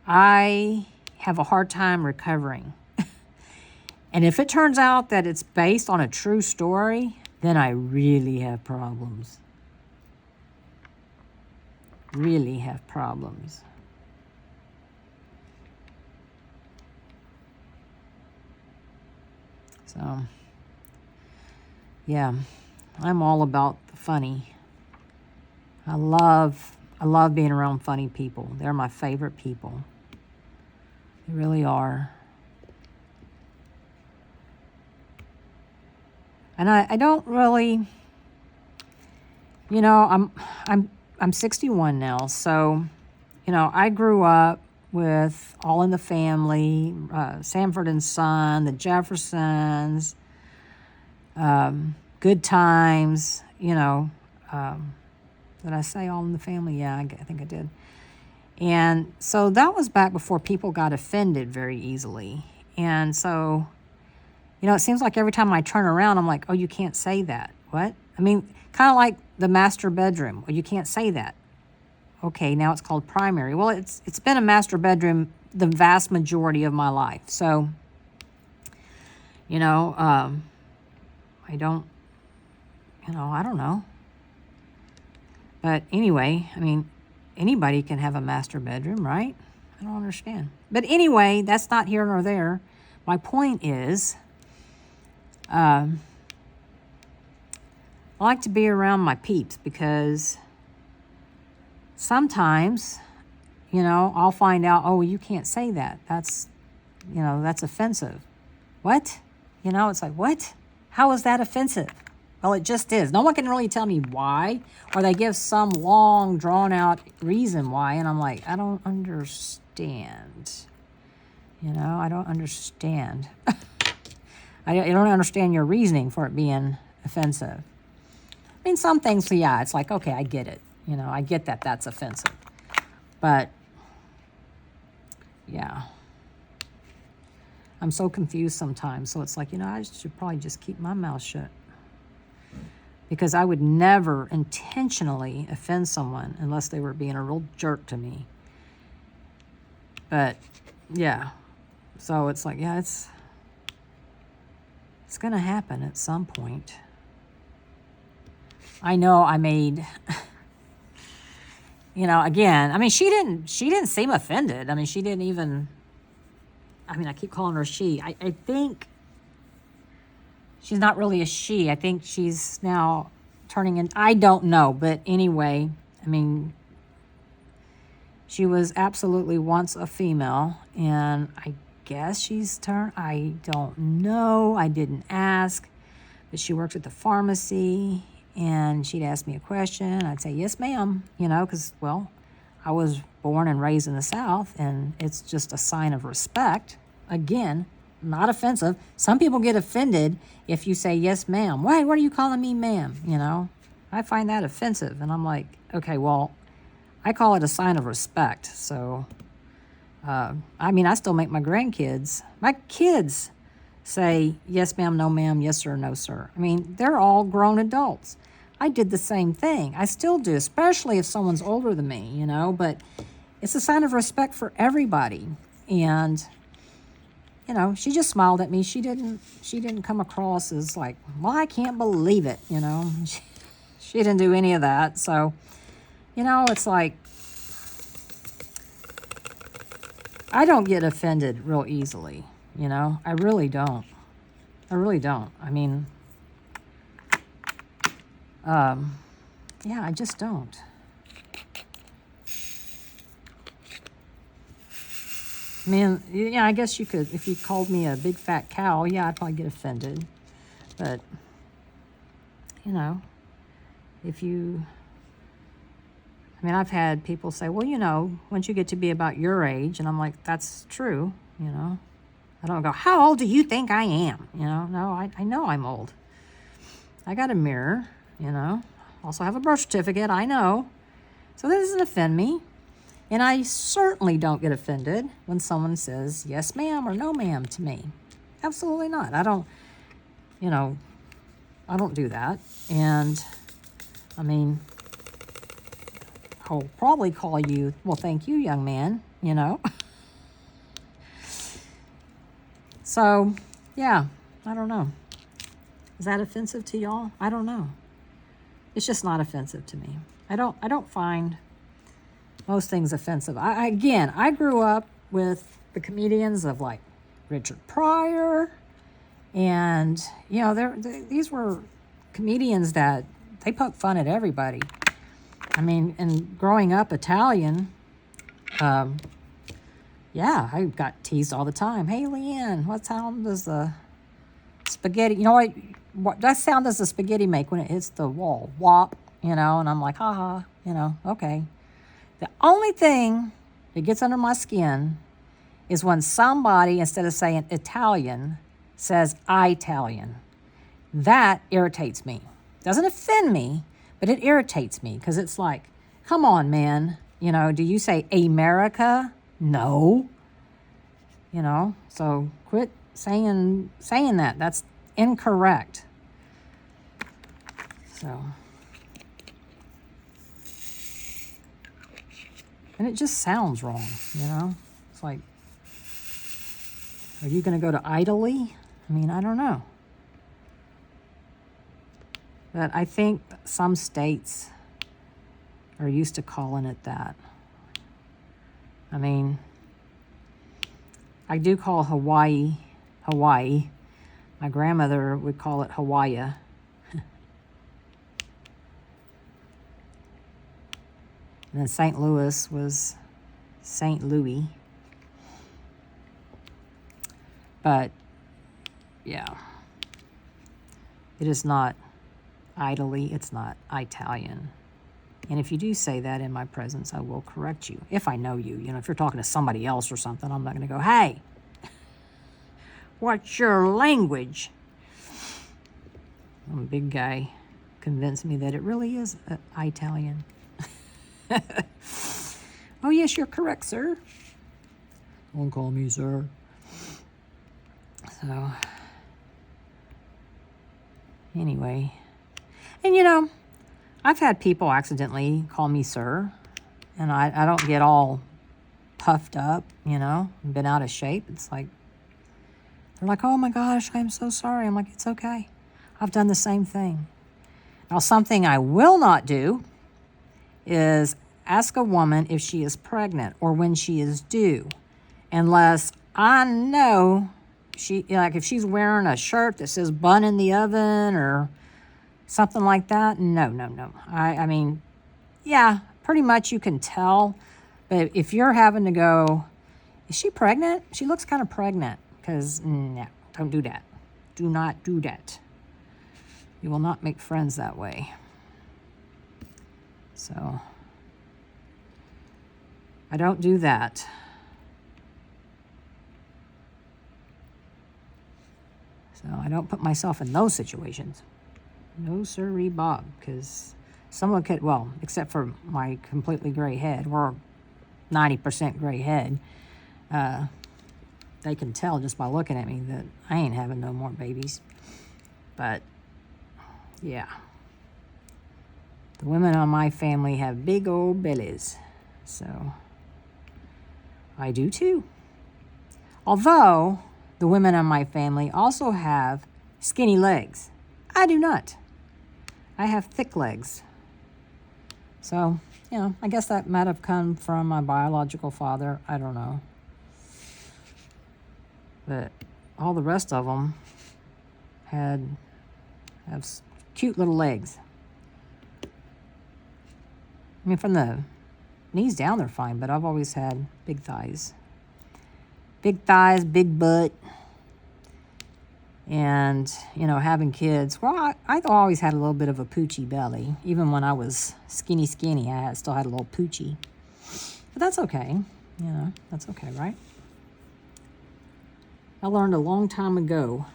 I have a hard time recovering. And if it turns out that it's based on a true story, then I really have problems. Really have problems. So, yeah, I'm all about the funny. I love being around funny people. They're my favorite people. They really are. And I don't really, you know, I'm 61 now, so, you know, I grew up with All in the Family, Sanford and Son, the Jeffersons, Good Times, you know. Did I say All in the Family? Yeah, I think I did. And so that was back before people got offended very easily. And so, you know, it seems like every time I turn around, I'm like, oh, you can't say that. What? I mean, kind of like the master bedroom. Well, you can't say that. Okay, now it's called primary. Well, it's been a master bedroom the vast majority of my life. So, you know, I don't know. But anyway, I mean, anybody can have a master bedroom, right? I don't understand. But anyway, that's not here nor there. My point is, I like to be around my peeps because sometimes, you know, I'll find out, oh, you can't say that. That's, you know, that's offensive. What? You know, it's like, what? How is that offensive? Well, it just is. No one can really tell me why, or they give some long, drawn-out reason why, and I'm like, I don't understand. You know, I don't understand. I don't understand your reasoning for it being offensive. I mean, some things, yeah, it's like, okay, I get it. You know, I get that that's offensive. But, yeah. I'm so confused sometimes. So it's like, you know, I should probably just keep my mouth shut. Because I would never intentionally offend someone unless they were being a real jerk to me. But, yeah. So it's like, yeah, it's going to happen at some point. I know I made, you know, again, I mean, she didn't seem offended. I mean, she didn't even, I mean, I keep calling her she. I think she's not really a she. I think she's now turning in, I don't know. But anyway, I mean, she was absolutely once a female. And I guess she's turned, I don't know. I didn't ask. But she works at the pharmacy. And she'd ask me a question. I'd say, yes, ma'am. You know, because, well, I was born and raised in the South. And it's just a sign of respect. Again, not offensive. Some people get offended if you say, yes, ma'am. Why? What are you calling me, ma'am? You know, I find that offensive. And I'm like, okay, well, I call it a sign of respect. So, I mean, I still make my kids say, yes, ma'am, no, ma'am, yes, sir, no, sir. I mean, they're all grown adults. I did the same thing. I still do, especially if someone's older than me, you know, but it's a sign of respect for everybody. And, you know, she just smiled at me. She didn't come across as like, well, I can't believe it, you know. She didn't do any of that. So, you know, it's like, I don't get offended real easily, you know. I really don't. I really don't. I mean, yeah, I just don't. I mean, yeah, I guess you could, if you called me a big fat cow, yeah, I'd probably get offended. But, you know, if you, I mean, I've had people say, well, you know, once you get to be about your age, and I'm like, that's true, you know. I don't go, how old do you think I am? You know, no, I know I'm old. I got a mirror, you know. Also have a birth certificate, I know. So that doesn't offend me. And I certainly don't get offended when someone says yes, ma'am, or no, ma'am to me. Absolutely not. I don't, you know, I don't do that. And, I mean, I'll probably call you, well, thank you, young man, you know. So, yeah, I don't know. Is that offensive to y'all? I don't know. It's just not offensive to me. I don't find most things offensive. Again, I grew up with the comedians of like Richard Pryor, and you know, these were comedians that they poke fun at everybody. I mean, and growing up Italian, yeah, I got teased all the time. Hey, Leanne, what sound does the spaghetti? You know what that sound does the spaghetti make when it hits the wall? Whop, you know. And I'm like, haha, you know, okay. The only thing that gets under my skin is when somebody, instead of saying Italian, says Italian. That irritates me. Doesn't offend me, but it irritates me because it's like, come on, man. You know, do you say America? No. You know, so quit saying that. That's incorrect. So. And it just sounds wrong, you know? It's like, are you going to go to Italy? I mean, I don't know. But I think some states are used to calling it that. I mean, I do call Hawaii, Hawaii. My grandmother would call it Hawaii. And then St. Louis was St. Louis. But, yeah. It is not Italy. It's not Italian. And if you do say that in my presence, I will correct you. If I know you. You know, if you're talking to somebody else or something, I'm not going to go, hey, what's your language? A big guy convinced me that it really is Italian. Oh, yes, you're correct, sir. Don't call me sir. So, anyway. And, you know, I've had people accidentally call me sir, and I don't get all puffed up, you know, been out of shape. It's like, they're like, oh my gosh, I'm so sorry. I'm like, it's okay. I've done the same thing. Now, something I will not do is ask a woman if she is pregnant or when she is due, unless I know she, like if she's wearing a shirt that says bun in the oven or something like that. No. I mean, yeah, pretty much you can tell. But if you're having to go, is she pregnant? She looks kind of pregnant. Because, no, don't do that. Do not do that. You will not make friends that way. So, I don't do that. So, I don't put myself in those situations. No sirree Bob, because someone could, well, except for my completely gray head, or 90% gray head, they can tell just by looking at me that I ain't having no more babies. But, yeah. The women on my family have big old bellies. So, I do too. Although, the women on my family also have skinny legs. I do not. I have thick legs. So, you know, I guess that might have come from my biological father. I don't know. But all the rest of them have cute little legs. I mean, from the knees down, they're fine, but I've always had big thighs. Big thighs, big butt. And, you know, having kids, well, I always had a little bit of a poochy belly. Even when I was skinny, I still had a little poochy. But that's okay. You know, that's okay, right? I learned a long time ago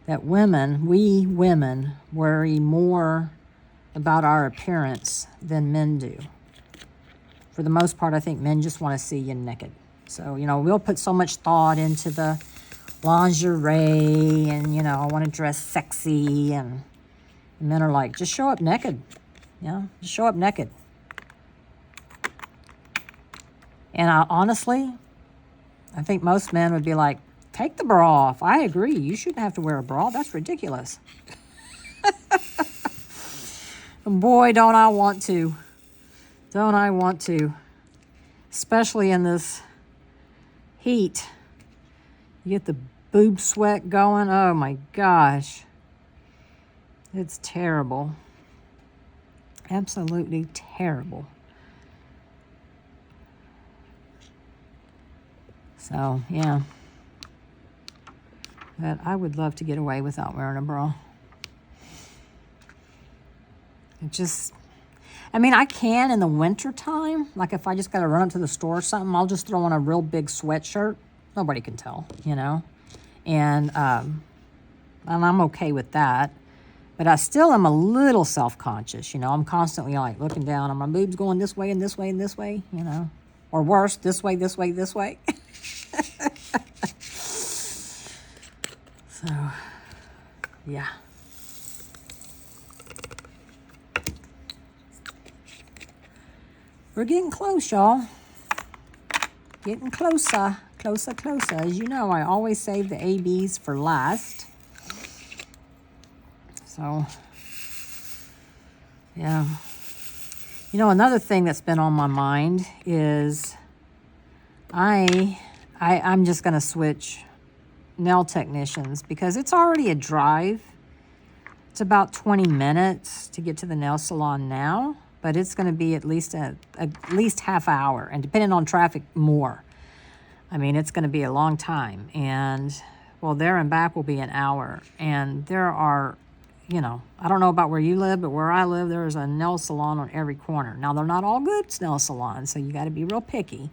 that we women, worry more about our appearance than men do. For the most part, I think men just want to see you naked. So, you know, we'll put so much thought into the lingerie and, you know, I want to dress sexy, and men are like, just show up naked. You know, just show up naked. And honestly, I think most men would be like, take the bra off. I agree. You shouldn't have to wear a bra. That's ridiculous. And boy, don't I want to. Don't I want to. Especially in this heat. You get the boob sweat going. Oh my gosh. It's terrible. Absolutely terrible. So, yeah. But I would love to get away without wearing a bra. It just, I mean, I can in the winter time. Like if I just got to run up to the store or something, I'll just throw on a real big sweatshirt. Nobody can tell, you know. And I'm okay with that. But I still am a little self-conscious, you know. I'm constantly like looking down. Are my boobs going this way and this way and this way, you know. Or worse, this way, this way, this way. So, yeah. We're getting close, y'all. Getting closer, closer, closer. As you know, I always save the ABs for last. So, yeah. You know, another thing that's been on my mind is I'm just going to switch nail technicians because it's already a drive. It's about 20 minutes to get to the nail salon now, but it's going to be at least half hour, and depending on traffic, more. I mean, it's going to be a long time, and well, there and back will be an hour. And there are, you know, I don't know about where you live, but where I live, there's a nail salon on every corner. Now, they're not all good nail salons, so you got to be real picky.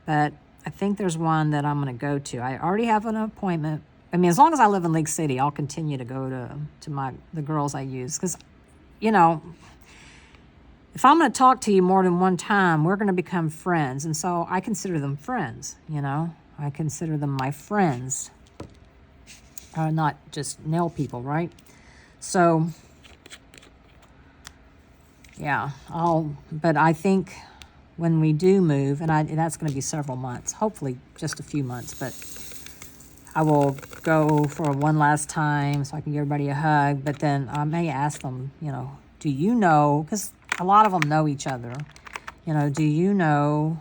But I think there's one that I'm going to go to. I already have an appointment. I mean, as long as I live in League City, I'll continue to go to the girls I use. Because, you know, if I'm going to talk to you more than one time, we're going to become friends. And so I consider them friends, you know. I consider them my friends. Not just nail people, right? So, yeah, but I think when we do move, and that's going to be several months, hopefully just a few months, but I will go for one last time so I can give everybody a hug. But then I may ask them, you know, do you know, because a lot of them know each other, you know, do you know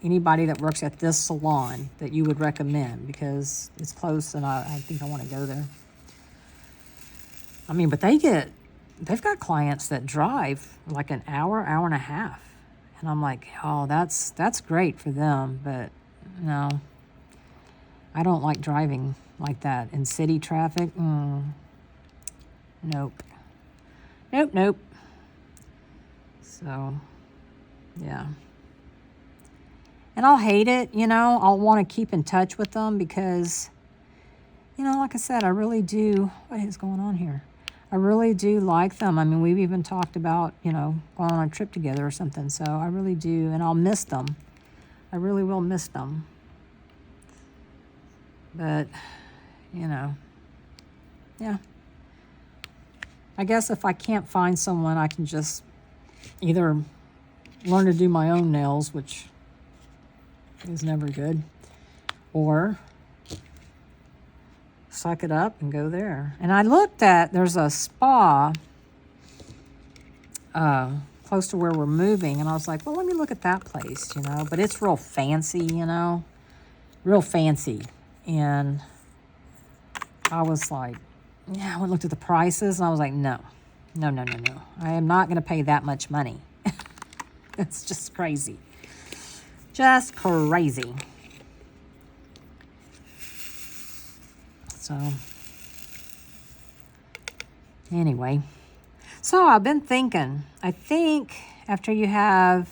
anybody that works at this salon that you would recommend? Because it's close and I think I want to go there. I mean, but they've got clients that drive like an hour, hour and a half. And I'm like, oh, that's great for them. But no, I don't like driving like that in city traffic. Nope. So, yeah. And I'll hate it, you know. I'll want to keep in touch with them because, you know, like I said, I really do. What is going on here? I really do like them. I mean, we've even talked about, you know, going on a trip together or something. So I really do. And I'll miss them. I really will miss them. But, you know, yeah. I guess if I can't find someone, I can just either learn to do my own nails, which is never good, or suck it up and go there. And I looked at, there's a spa close to where we're moving, and I was like, well, let me look at that place, you know. But it's real fancy, you know, real fancy. And I was like, yeah, I went and looked at the prices, and I was like, no. I am not going to pay that much money. It's just crazy. Just crazy. So, anyway. So, I've been thinking, I think after you have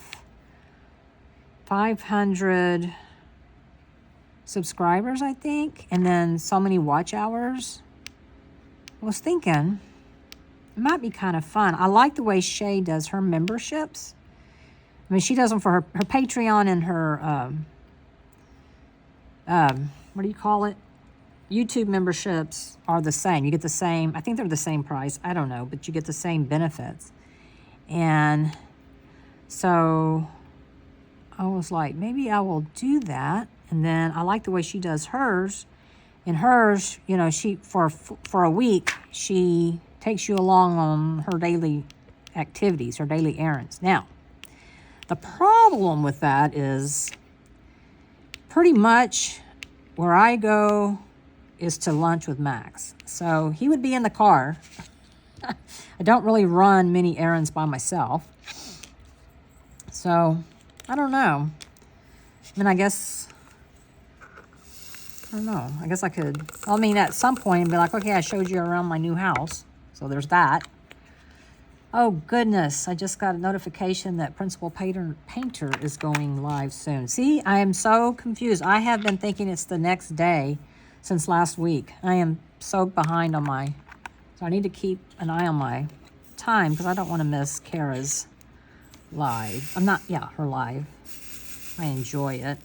500 subscribers, I think, and then so many watch hours, I was thinking it might be kind of fun. I like the way Shay does her memberships. I mean, she does them for her Patreon and her, what do you call it? YouTube memberships are the same. You get the same, I think they're the same price. I don't know, but you get the same benefits. And so I was like, maybe I will do that. And then I like the way she does hers. In hers, you know, she for a week, she takes you along on her daily activities, her daily errands. Now, the problem with that is pretty much where I go is to lunch with Max. So he would be in the car. I don't really run many errands by myself. So, I don't know. I mean, I guess I could, I mean, at some point, and be like, okay, I showed you around my new house. So there's that. Oh, goodness. I just got a notification that Principal Painter is going live soon. See, I am so confused. I have been thinking it's the next day since last week. I am so behind on my, so I need to keep an eye on my time because I don't want to miss Kara's live. Her live. I enjoy it.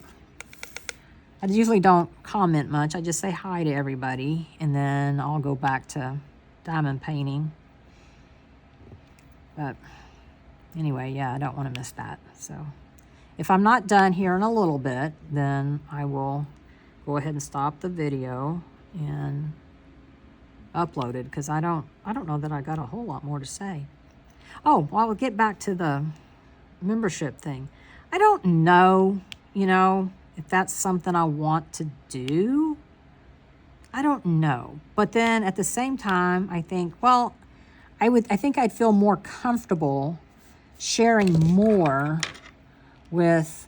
I usually don't comment much. I just say hi to everybody, and then I'll go back to diamond painting. But anyway, yeah, I don't want to miss that. So if I'm not done here in a little bit, then I will go ahead and stop the video and upload it because I don't know that I got a whole lot more to say. Oh, well, I'll get back to the membership thing. I don't know, you know, if that's something I want to do. I don't know. But then at the same time, I think, well, I think I'd feel more comfortable sharing more with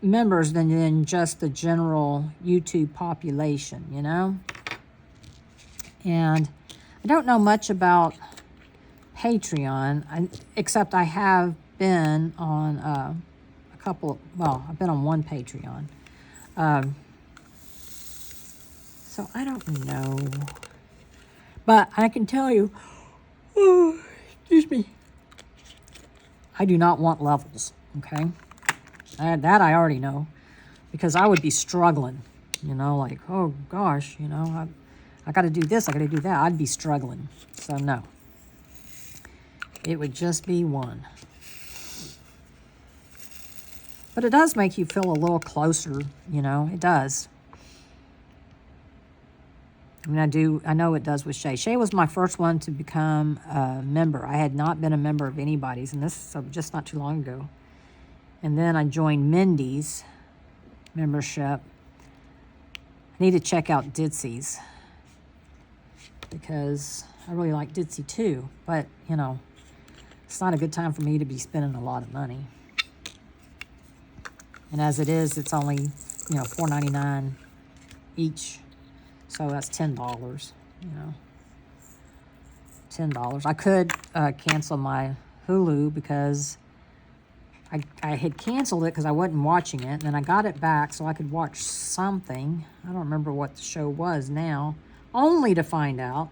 members than just the general YouTube population, you know? And I don't know much about Patreon, except I have been on a couple, well, I've been on one Patreon. So I don't know. But I can tell you, oh, excuse me, I do not want levels, okay? That I already know, because I would be struggling, you know, like, oh gosh, you know, I got to do this, I got to do that. I'd be struggling. So no, it would just be one. But it does make you feel a little closer, you know, it does. I mean, I know it does with Shay. Shay was my first one to become a member. I had not been a member of anybody's, and this is just not too long ago. And then I joined Mindy's membership. I need to check out Ditsy's because I really like Ditsy too. But, you know, it's not a good time for me to be spending a lot of money. And as it is, it's only, you know, $4.99 each. So that's $10, you know. $10. I could cancel my Hulu because I had canceled it because I wasn't watching it. And then I got it back so I could watch something. I don't remember what the show was now. Only to find out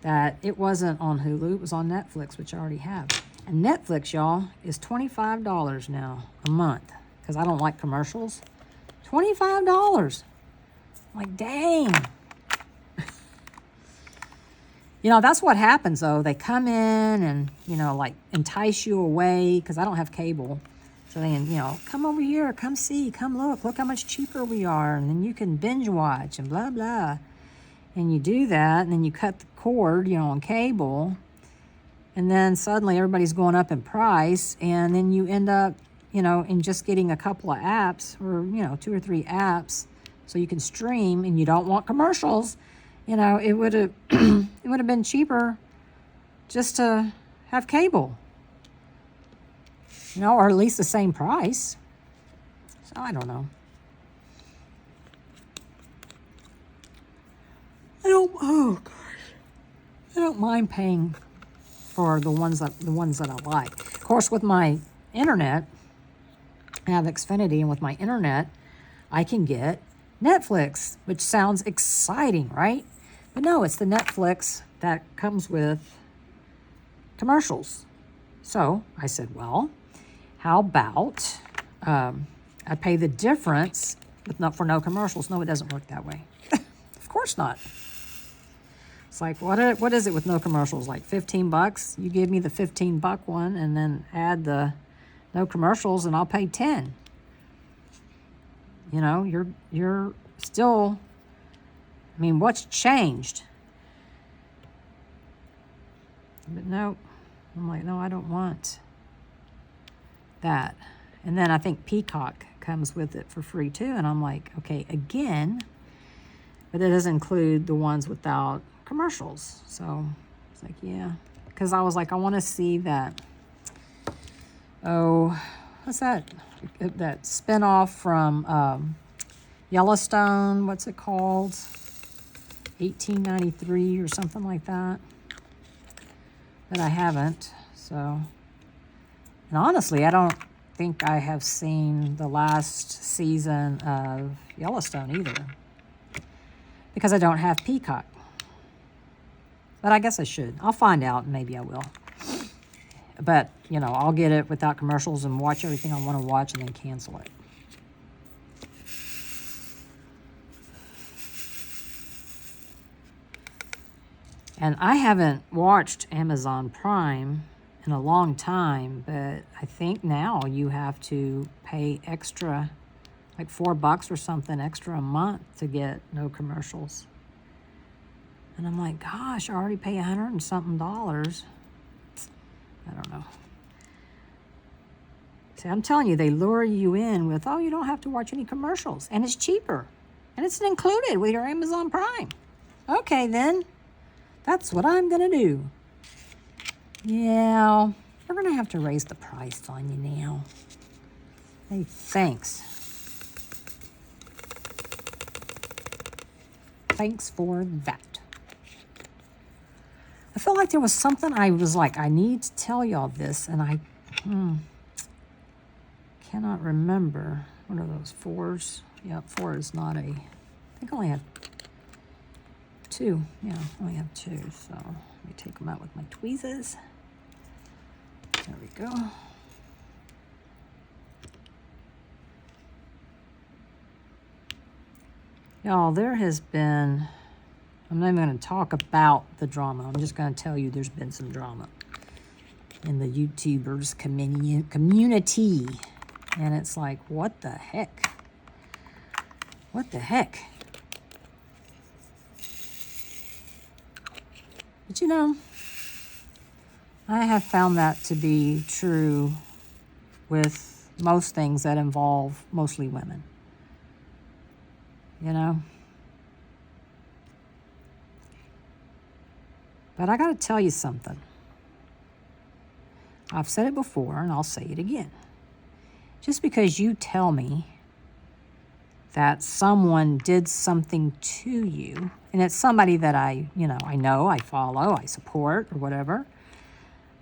that it wasn't on Hulu. It was on Netflix, which I already have. And Netflix, y'all, is $25 now a month because I don't like commercials. $25. Like, dang. You know, that's what happens, though. They come in and, you know, like entice you away, because I don't have cable. So they, you know, come over here, come see, come look how much cheaper we are. And then you can binge watch and blah, blah. And you do that, and then you cut the cord, you know, on cable. And then suddenly everybody's going up in price. And then you end up, you know, in just getting a couple of apps, or, you know, 2 or 3 apps so you can stream, and you don't want commercials. You know, it would have it would have been cheaper just to have cable. You know, or at least the same price. So I don't know. Oh gosh. I don't mind paying for the ones that I like. Of course, with my internet, I have Xfinity, and with my internet, I can get Netflix, which sounds exciting, right? But no, it's the Netflix that comes with commercials. So I said, well, how about I pay the difference for no commercials? No, it doesn't work that way. Of course not. It's like, what is it with no commercials? Like $15? You give me the $15 one, and then add the no commercials, and I'll pay 10. You know, you're still, I mean, what's changed? But no, I'm like, no, I don't want that. And then I think Peacock comes with it for free too. And I'm like, okay, again, but it doesn't include the ones without commercials. So it's like, yeah, because I was like, I want to see that. Oh, what's that? That spinoff from Yellowstone. What's it called? 1893 or something like that. But I haven't. So, and honestly, I don't think I have seen the last season of Yellowstone either, because I don't have Peacock. But I guess I should. I'll find out, and maybe I will. But, you know, I'll get it without commercials and watch everything I want to watch, and then cancel it. And I haven't watched Amazon Prime in a long time, but I think now you have to pay extra, like $4 or something extra a month to get no commercials. And I'm like, gosh, I already pay $100 and something. I don't know. See, I'm telling you, they lure you in with, oh, you don't have to watch any commercials, and it's cheaper, and it's included with your Amazon Prime. Okay, then. That's what I'm going to do. Yeah, we're going to have to raise the price on you now. Hey, thanks. Thanks for that. I felt like there was something I was like, I need to tell y'all this, and I cannot remember. What are those, 4s? Yeah, 4 is not a, I think I only have 2. Yeah, I only have 2. So let me take them out with my tweezers. There we go. Y'all, there has been, I'm not even going to talk about the drama. I'm just going to tell you there's been some drama in the YouTubers community. And it's like, what the heck? What the heck? But you know, I have found that to be true with most things that involve mostly women. You know? But I got to tell you something. I've said it before, and I'll say it again. Just because you tell me that someone did something to you, and it's somebody that I know, I follow, I support, or whatever,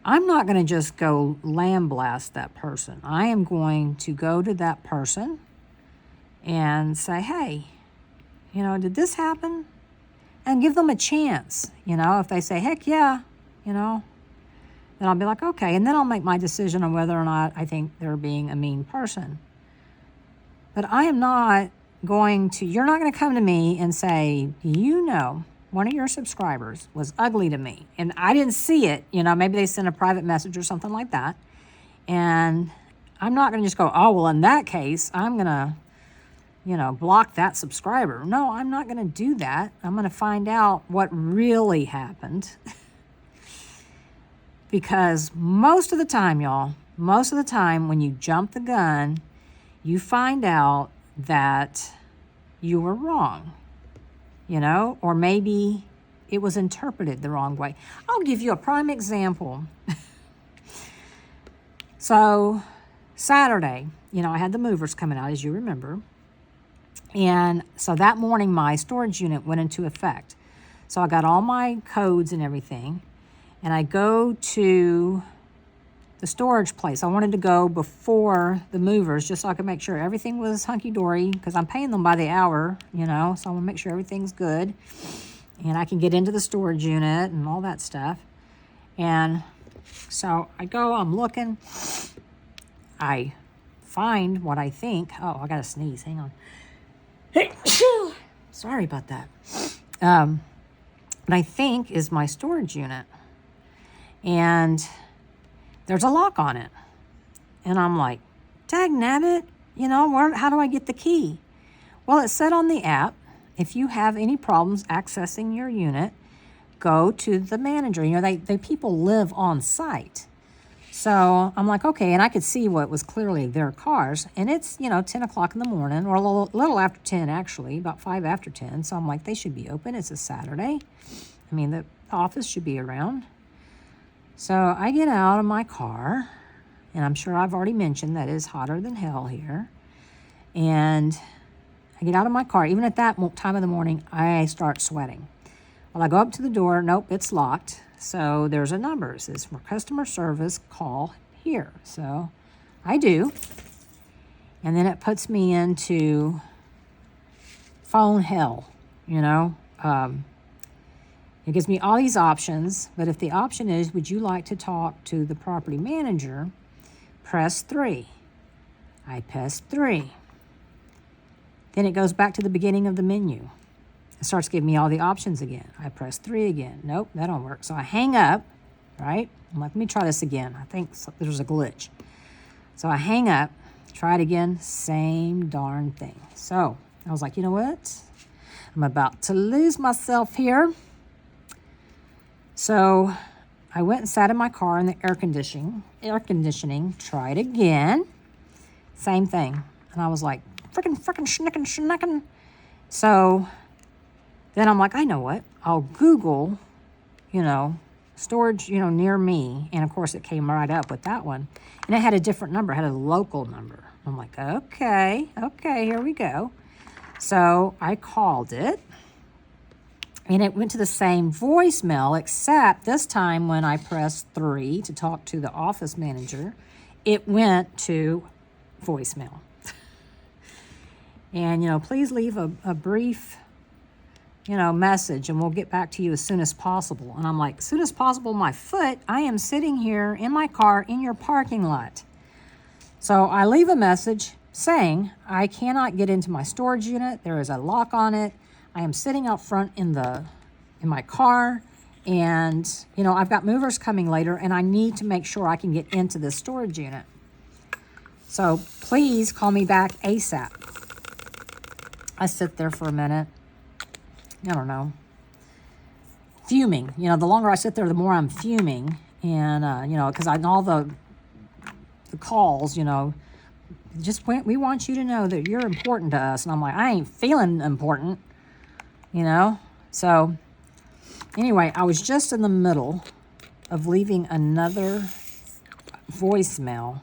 I'm not going to just go lambaste that person. I am going to go to that person and say, hey, you know, did this happen? And give them a chance. You know, if they say, heck yeah, you know, then I'll be like, okay. And then I'll make my decision on whether or not I think they're being a mean person. But I am not you're not going to come to me and say, you know, one of your subscribers was ugly to me. And I didn't see it. You know, maybe they sent a private message or something like that. And I'm not going to just go, oh, well, in that case, I'm going to, you know, block that subscriber. No, I'm not going to do that. I'm going to find out what really happened. Because most of the time, y'all, most of the time when you jump the gun, you find out that you were wrong, you know, or maybe it was interpreted the wrong way. I'll give you a prime example. So Saturday, you know, I had the movers coming out, as you remember. And so that morning, my storage unit went into effect. So I got all my codes and everything. And I go to the storage place. I wanted to go before the movers just so I could make sure everything was hunky-dory because I'm paying them by the hour, you know, so I want to make sure everything's good and I can get into the storage unit and all that stuff. And so I go, I'm looking, I find what I think, oh, I got to sneeze, hang on. Sorry about that. What I think is my storage unit. And there's a lock on it. And I'm like, dagnabbit, you know, how do I get the key? Well, it said on the app, if you have any problems accessing your unit, go to the manager. You know, they people live on site. So I'm like, okay, and I could see what was clearly their cars. And it's, you know, 10 o'clock in the morning, or a little after 10, actually, about 5 after 10. So I'm like, they should be open. It's a Saturday. I mean, the office should be around. So I get out of my car, and I'm sure I've already mentioned that it's hotter than hell here. And I get out of my car. Even at that time of the morning, I start sweating. Well, I go up to the door. Nope, it's locked. So there's a number. It says, for customer service, call here. So I do. And then it puts me into phone hell, you know. It gives me all these options, but if the option is, would you like to talk to the property manager, press 3. I press 3. Then it goes back to the beginning of the menu. It starts giving me all the options again. I press 3 again. Nope, that don't work. So I hang up, right? I'm like, let me try this again. I think there's a glitch. So I hang up, try it again, same darn thing. So I was like, you know what? I'm about to lose myself here. So I went and sat in my car in the air conditioning, tried again, same thing. And I was like, frickin' schnickin'. So then I'm like, I know what, I'll Google, you know, storage, you know, near me. And of course it came right up with that one. And it had a different number, it had a local number. I'm like, okay, here we go. So I called it. And it went to the same voicemail, except this time when I pressed 3 to talk to the office manager, it went to voicemail. And, you know, please leave a brief, you know, message and we'll get back to you as soon as possible. And I'm like, as soon as possible, my foot, I am sitting here in my car in your parking lot. So I leave a message saying, I cannot get into my storage unit. There is a lock on it. I am sitting out front in my car, and, you know, I've got movers coming later, and I need to make sure I can get into this storage unit. So please call me back ASAP. I sit there for a minute. I don't know. Fuming. You know, the longer I sit there, the more I'm fuming. And, you know, because I know all the calls, you know, we want you to know that you're important to us. And I'm like, I ain't feeling important. You know, so anyway, I was just in the middle of leaving another voicemail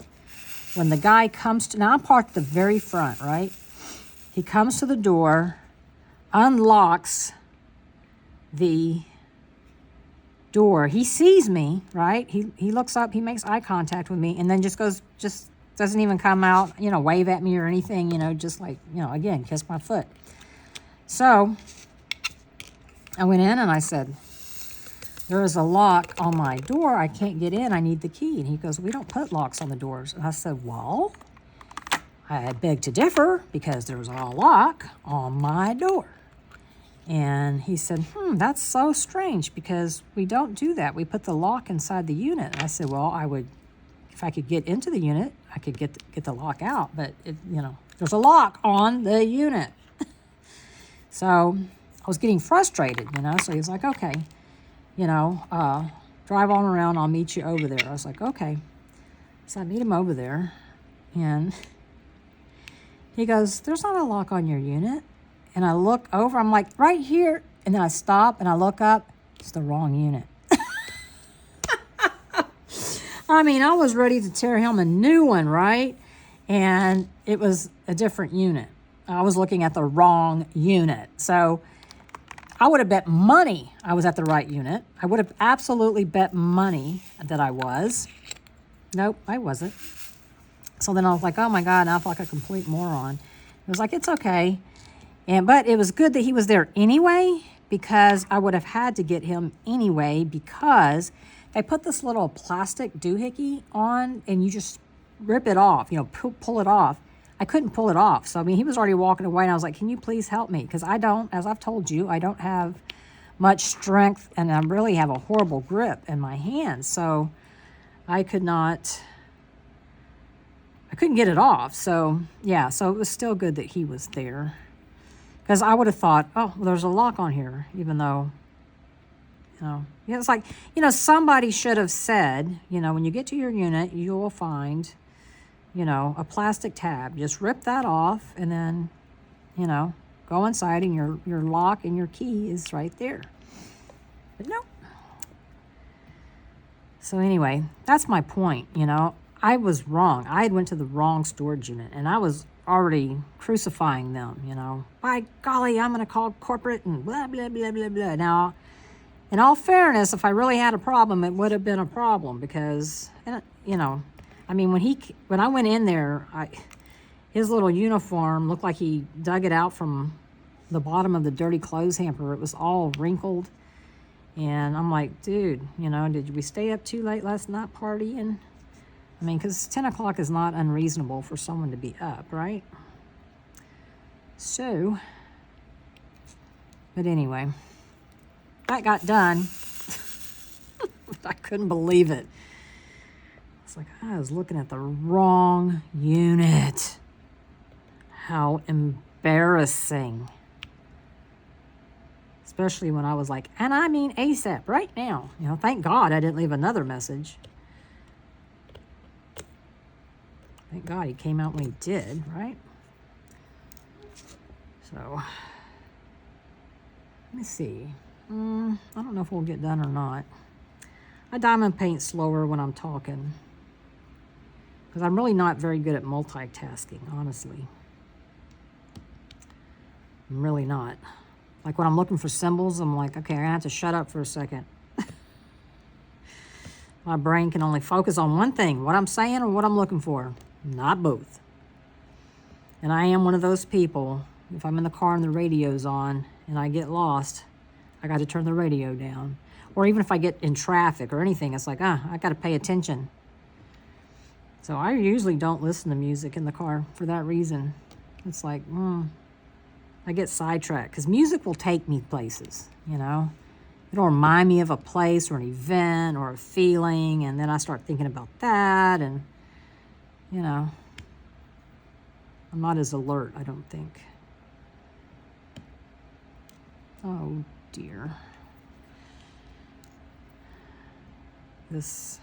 when the guy comes to, now I'm parked at the very front, right? He comes to the door, unlocks the door. He sees me, right? He looks up, he makes eye contact with me, and then just doesn't even come out, you know, wave at me or anything, you know, just like, you know, again, kiss my foot. So I went in and I said, there is a lock on my door. I can't get in. I need the key. And he goes, we don't put locks on the doors. And I said, well, I beg to differ because there's a lock on my door. And he said, that's so strange because we don't do that. We put the lock inside the unit. And I said, well, if I could get into the unit, I could get the lock out. But, there's a lock on the unit. So I was getting frustrated, So he was like, okay, drive on around. I'll meet you over there. I was like, okay. So I meet him over there. And he goes, there's not a lock on your unit. And I look over, I'm like, right here. And then I stop and I look up. It's the wrong unit. I mean, I was ready to tear him a new one, right? And it was a different unit. I was looking at the wrong unit. So I would have bet money I was at the right unit. I would have absolutely bet money that I was. Nope, I wasn't. So then I was like, oh my God, now I feel like a complete moron. It was like, it's okay. But it was good that he was there anyway, because I would have had to get him anyway, because they put this little plastic doohickey on and you just rip it off, pull it off. I couldn't pull it off. So, he was already walking away and I was like, can you please help me? Because as I've told you, I don't have much strength and I really have a horrible grip in my hands. So I couldn't get it off. So, yeah, so it was still good that he was there. Because I would have thought, oh, well, there's a lock on here, even though, it's like, somebody should have said, when you get to your unit, you will find, a plastic tab. Just rip that off and then, go inside and your lock and your key is right there. But no. So anyway, that's my point, I was wrong. I had went to the wrong storage unit and I was already crucifying them, By golly, I'm going to call corporate and blah, blah, blah, blah, blah. Now, in all fairness, if I really had a problem, it would have been a problem because, when I went in there, his little uniform looked like he dug it out from the bottom of the dirty clothes hamper. It was all wrinkled. And I'm like, dude, did we stay up too late last night partying? Because 10 o'clock is not unreasonable for someone to be up, right? So, but anyway, that got done. I couldn't believe it. It's like, I was looking at the wrong unit. How embarrassing. Especially when I was like, and I mean ASAP, right now. Thank God I didn't leave another message. Thank God he came out when he did, right? So, let me see. I don't know if we'll get done or not. I diamond paint slower when I'm talking. Because I'm really not very good at multitasking, honestly. I'm really not. Like when I'm looking for symbols, I'm like, okay, I'm going to have to shut up for a second. My brain can only focus on one thing, what I'm saying or what I'm looking for. Not both. And I am one of those people, if I'm in the car and the radio's on and I get lost, I got to turn the radio down. Or even if I get in traffic or anything, it's like, I got to pay attention. So I usually don't listen to music in the car for that reason. It's like, I get sidetracked because music will take me places, It'll remind me of a place or an event or a feeling, and then I start thinking about that, and, I'm not as alert, I don't think. Oh, dear. This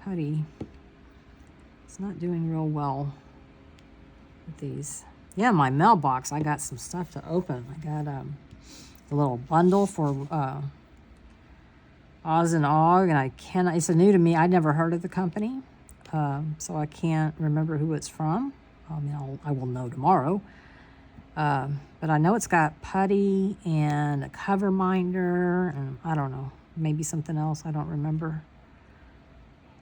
putty is not doing real well with these. Yeah, my mailbox, I got some stuff to open. I got a little bundle for Oz and Og, and it's new to me. I'd never heard of the company, so I can't remember who it's from. I will know tomorrow. But I know it's got putty and a cover minder, and I don't know, maybe something else, I don't remember.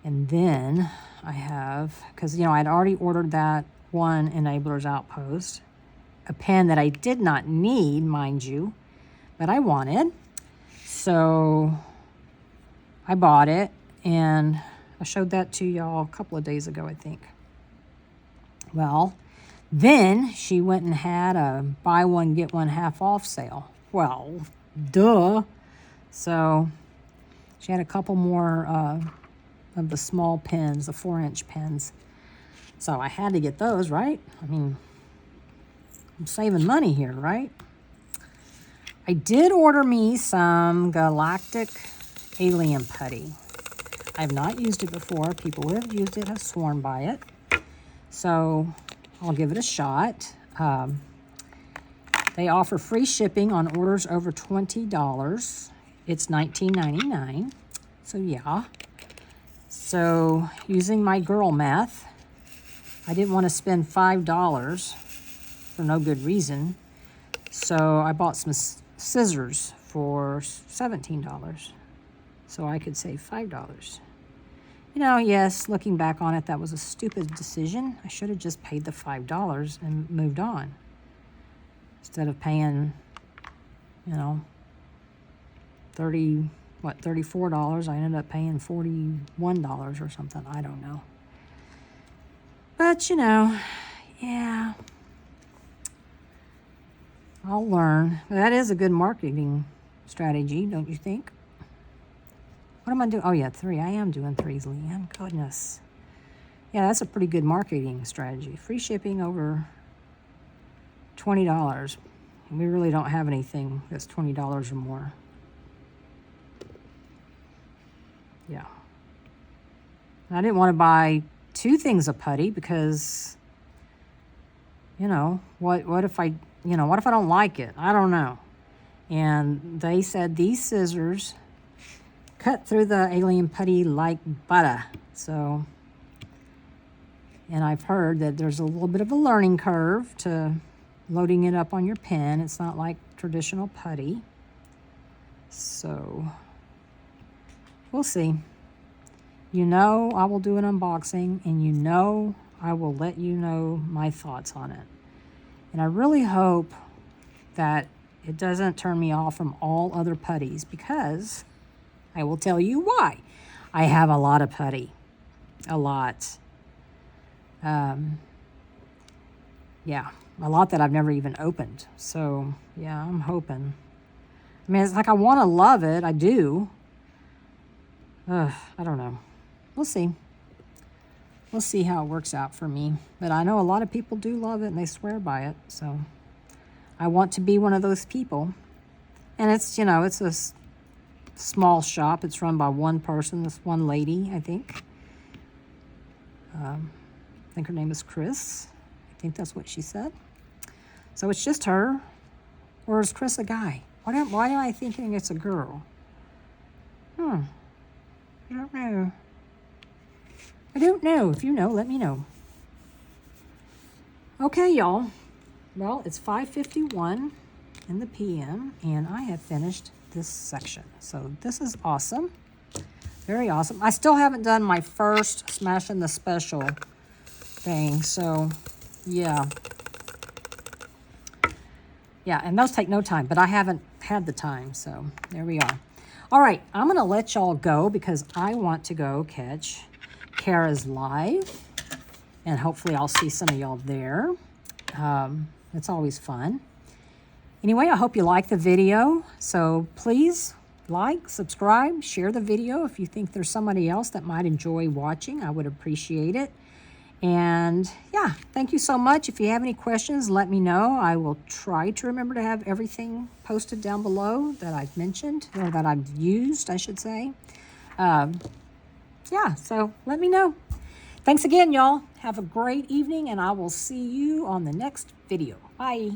And then I have, because, I'd already ordered that one Enabler's Outpost, a pen that I did not need, mind you, but I wanted. So I bought it, and I showed that to y'all a couple of days ago, I think. Well, then she went and had a buy one, get one half off sale. Well, duh. So she had a couple more of the small pens, the 4-inch pens. So I had to get those, right? I mean, I'm saving money here, right? I did order me some Galactic Alien Putty. I've not used it before. People who have used it have sworn by it. So I'll give it a shot. They offer free shipping on orders over $20. It's $19.99. So yeah. So using my girl math, I didn't want to spend $5 for no good reason. So I bought some scissors for $17. So I could save $5. You know, yes, looking back on it, that was a stupid decision. I should have just paid the $5 and moved on. Instead of paying, you know, $34, I ended up paying $41 or something. I don't know. But, you know, yeah, I'll learn. That is a good marketing strategy, don't you think? What am I doing? Oh, yeah, 3. I am doing 3s, Leanne. Goodness. Yeah, that's a pretty good marketing strategy. Free shipping over $20. We really don't have anything that's $20 or more. Yeah. And I didn't want to buy 2 things of putty because, you know, what if I don't like it? I don't know. And they said these scissors cut through the alien putty like butter. So, and I've heard that there's a little bit of a learning curve to loading it up on your pen. It's not like traditional putty. So, we'll see. You know I will do an unboxing, and you know I will let you know my thoughts on it. And I really hope that it doesn't turn me off from all other putties, because I will tell you why. I have a lot of putty. A lot. Yeah, a lot that I've never even opened. So, yeah, I'm hoping. I mean, it's like I want to love it. I do. I don't know. We'll see. We'll see how it works out for me. But I know a lot of people do love it, and they swear by it. So I want to be one of those people. And it's, you know, it's a small shop. It's run by one person, this one lady, I think. I think her name is Chris. I think that's what she said. So it's just her. Or is Chris a guy? Why am I thinking it's a girl? I don't know. I don't know. If you know, let me know. Okay, y'all. Well, it's 5:51 in the p.m. and I have finished this section. So this is awesome. Very awesome. I still haven't done my first Smashing the Special thing. So, yeah. Yeah, and those take no time, but I haven't had the time. So there we are. All right, I'm going to let y'all go because I want to go catch Kara's live, and hopefully I'll see some of y'all there. It's always fun. Anyway, I hope you like the video. So please like, subscribe, share the video. If you think there's somebody else that might enjoy watching, I would appreciate it. And yeah, thank you so much. If you have any questions, let me know. I will try to remember to have everything posted down below that I've mentioned, or that I've used, I should say. Yeah, so let me know. Thanks again, y'all. Have a great evening, and I will see you on the next video. Bye.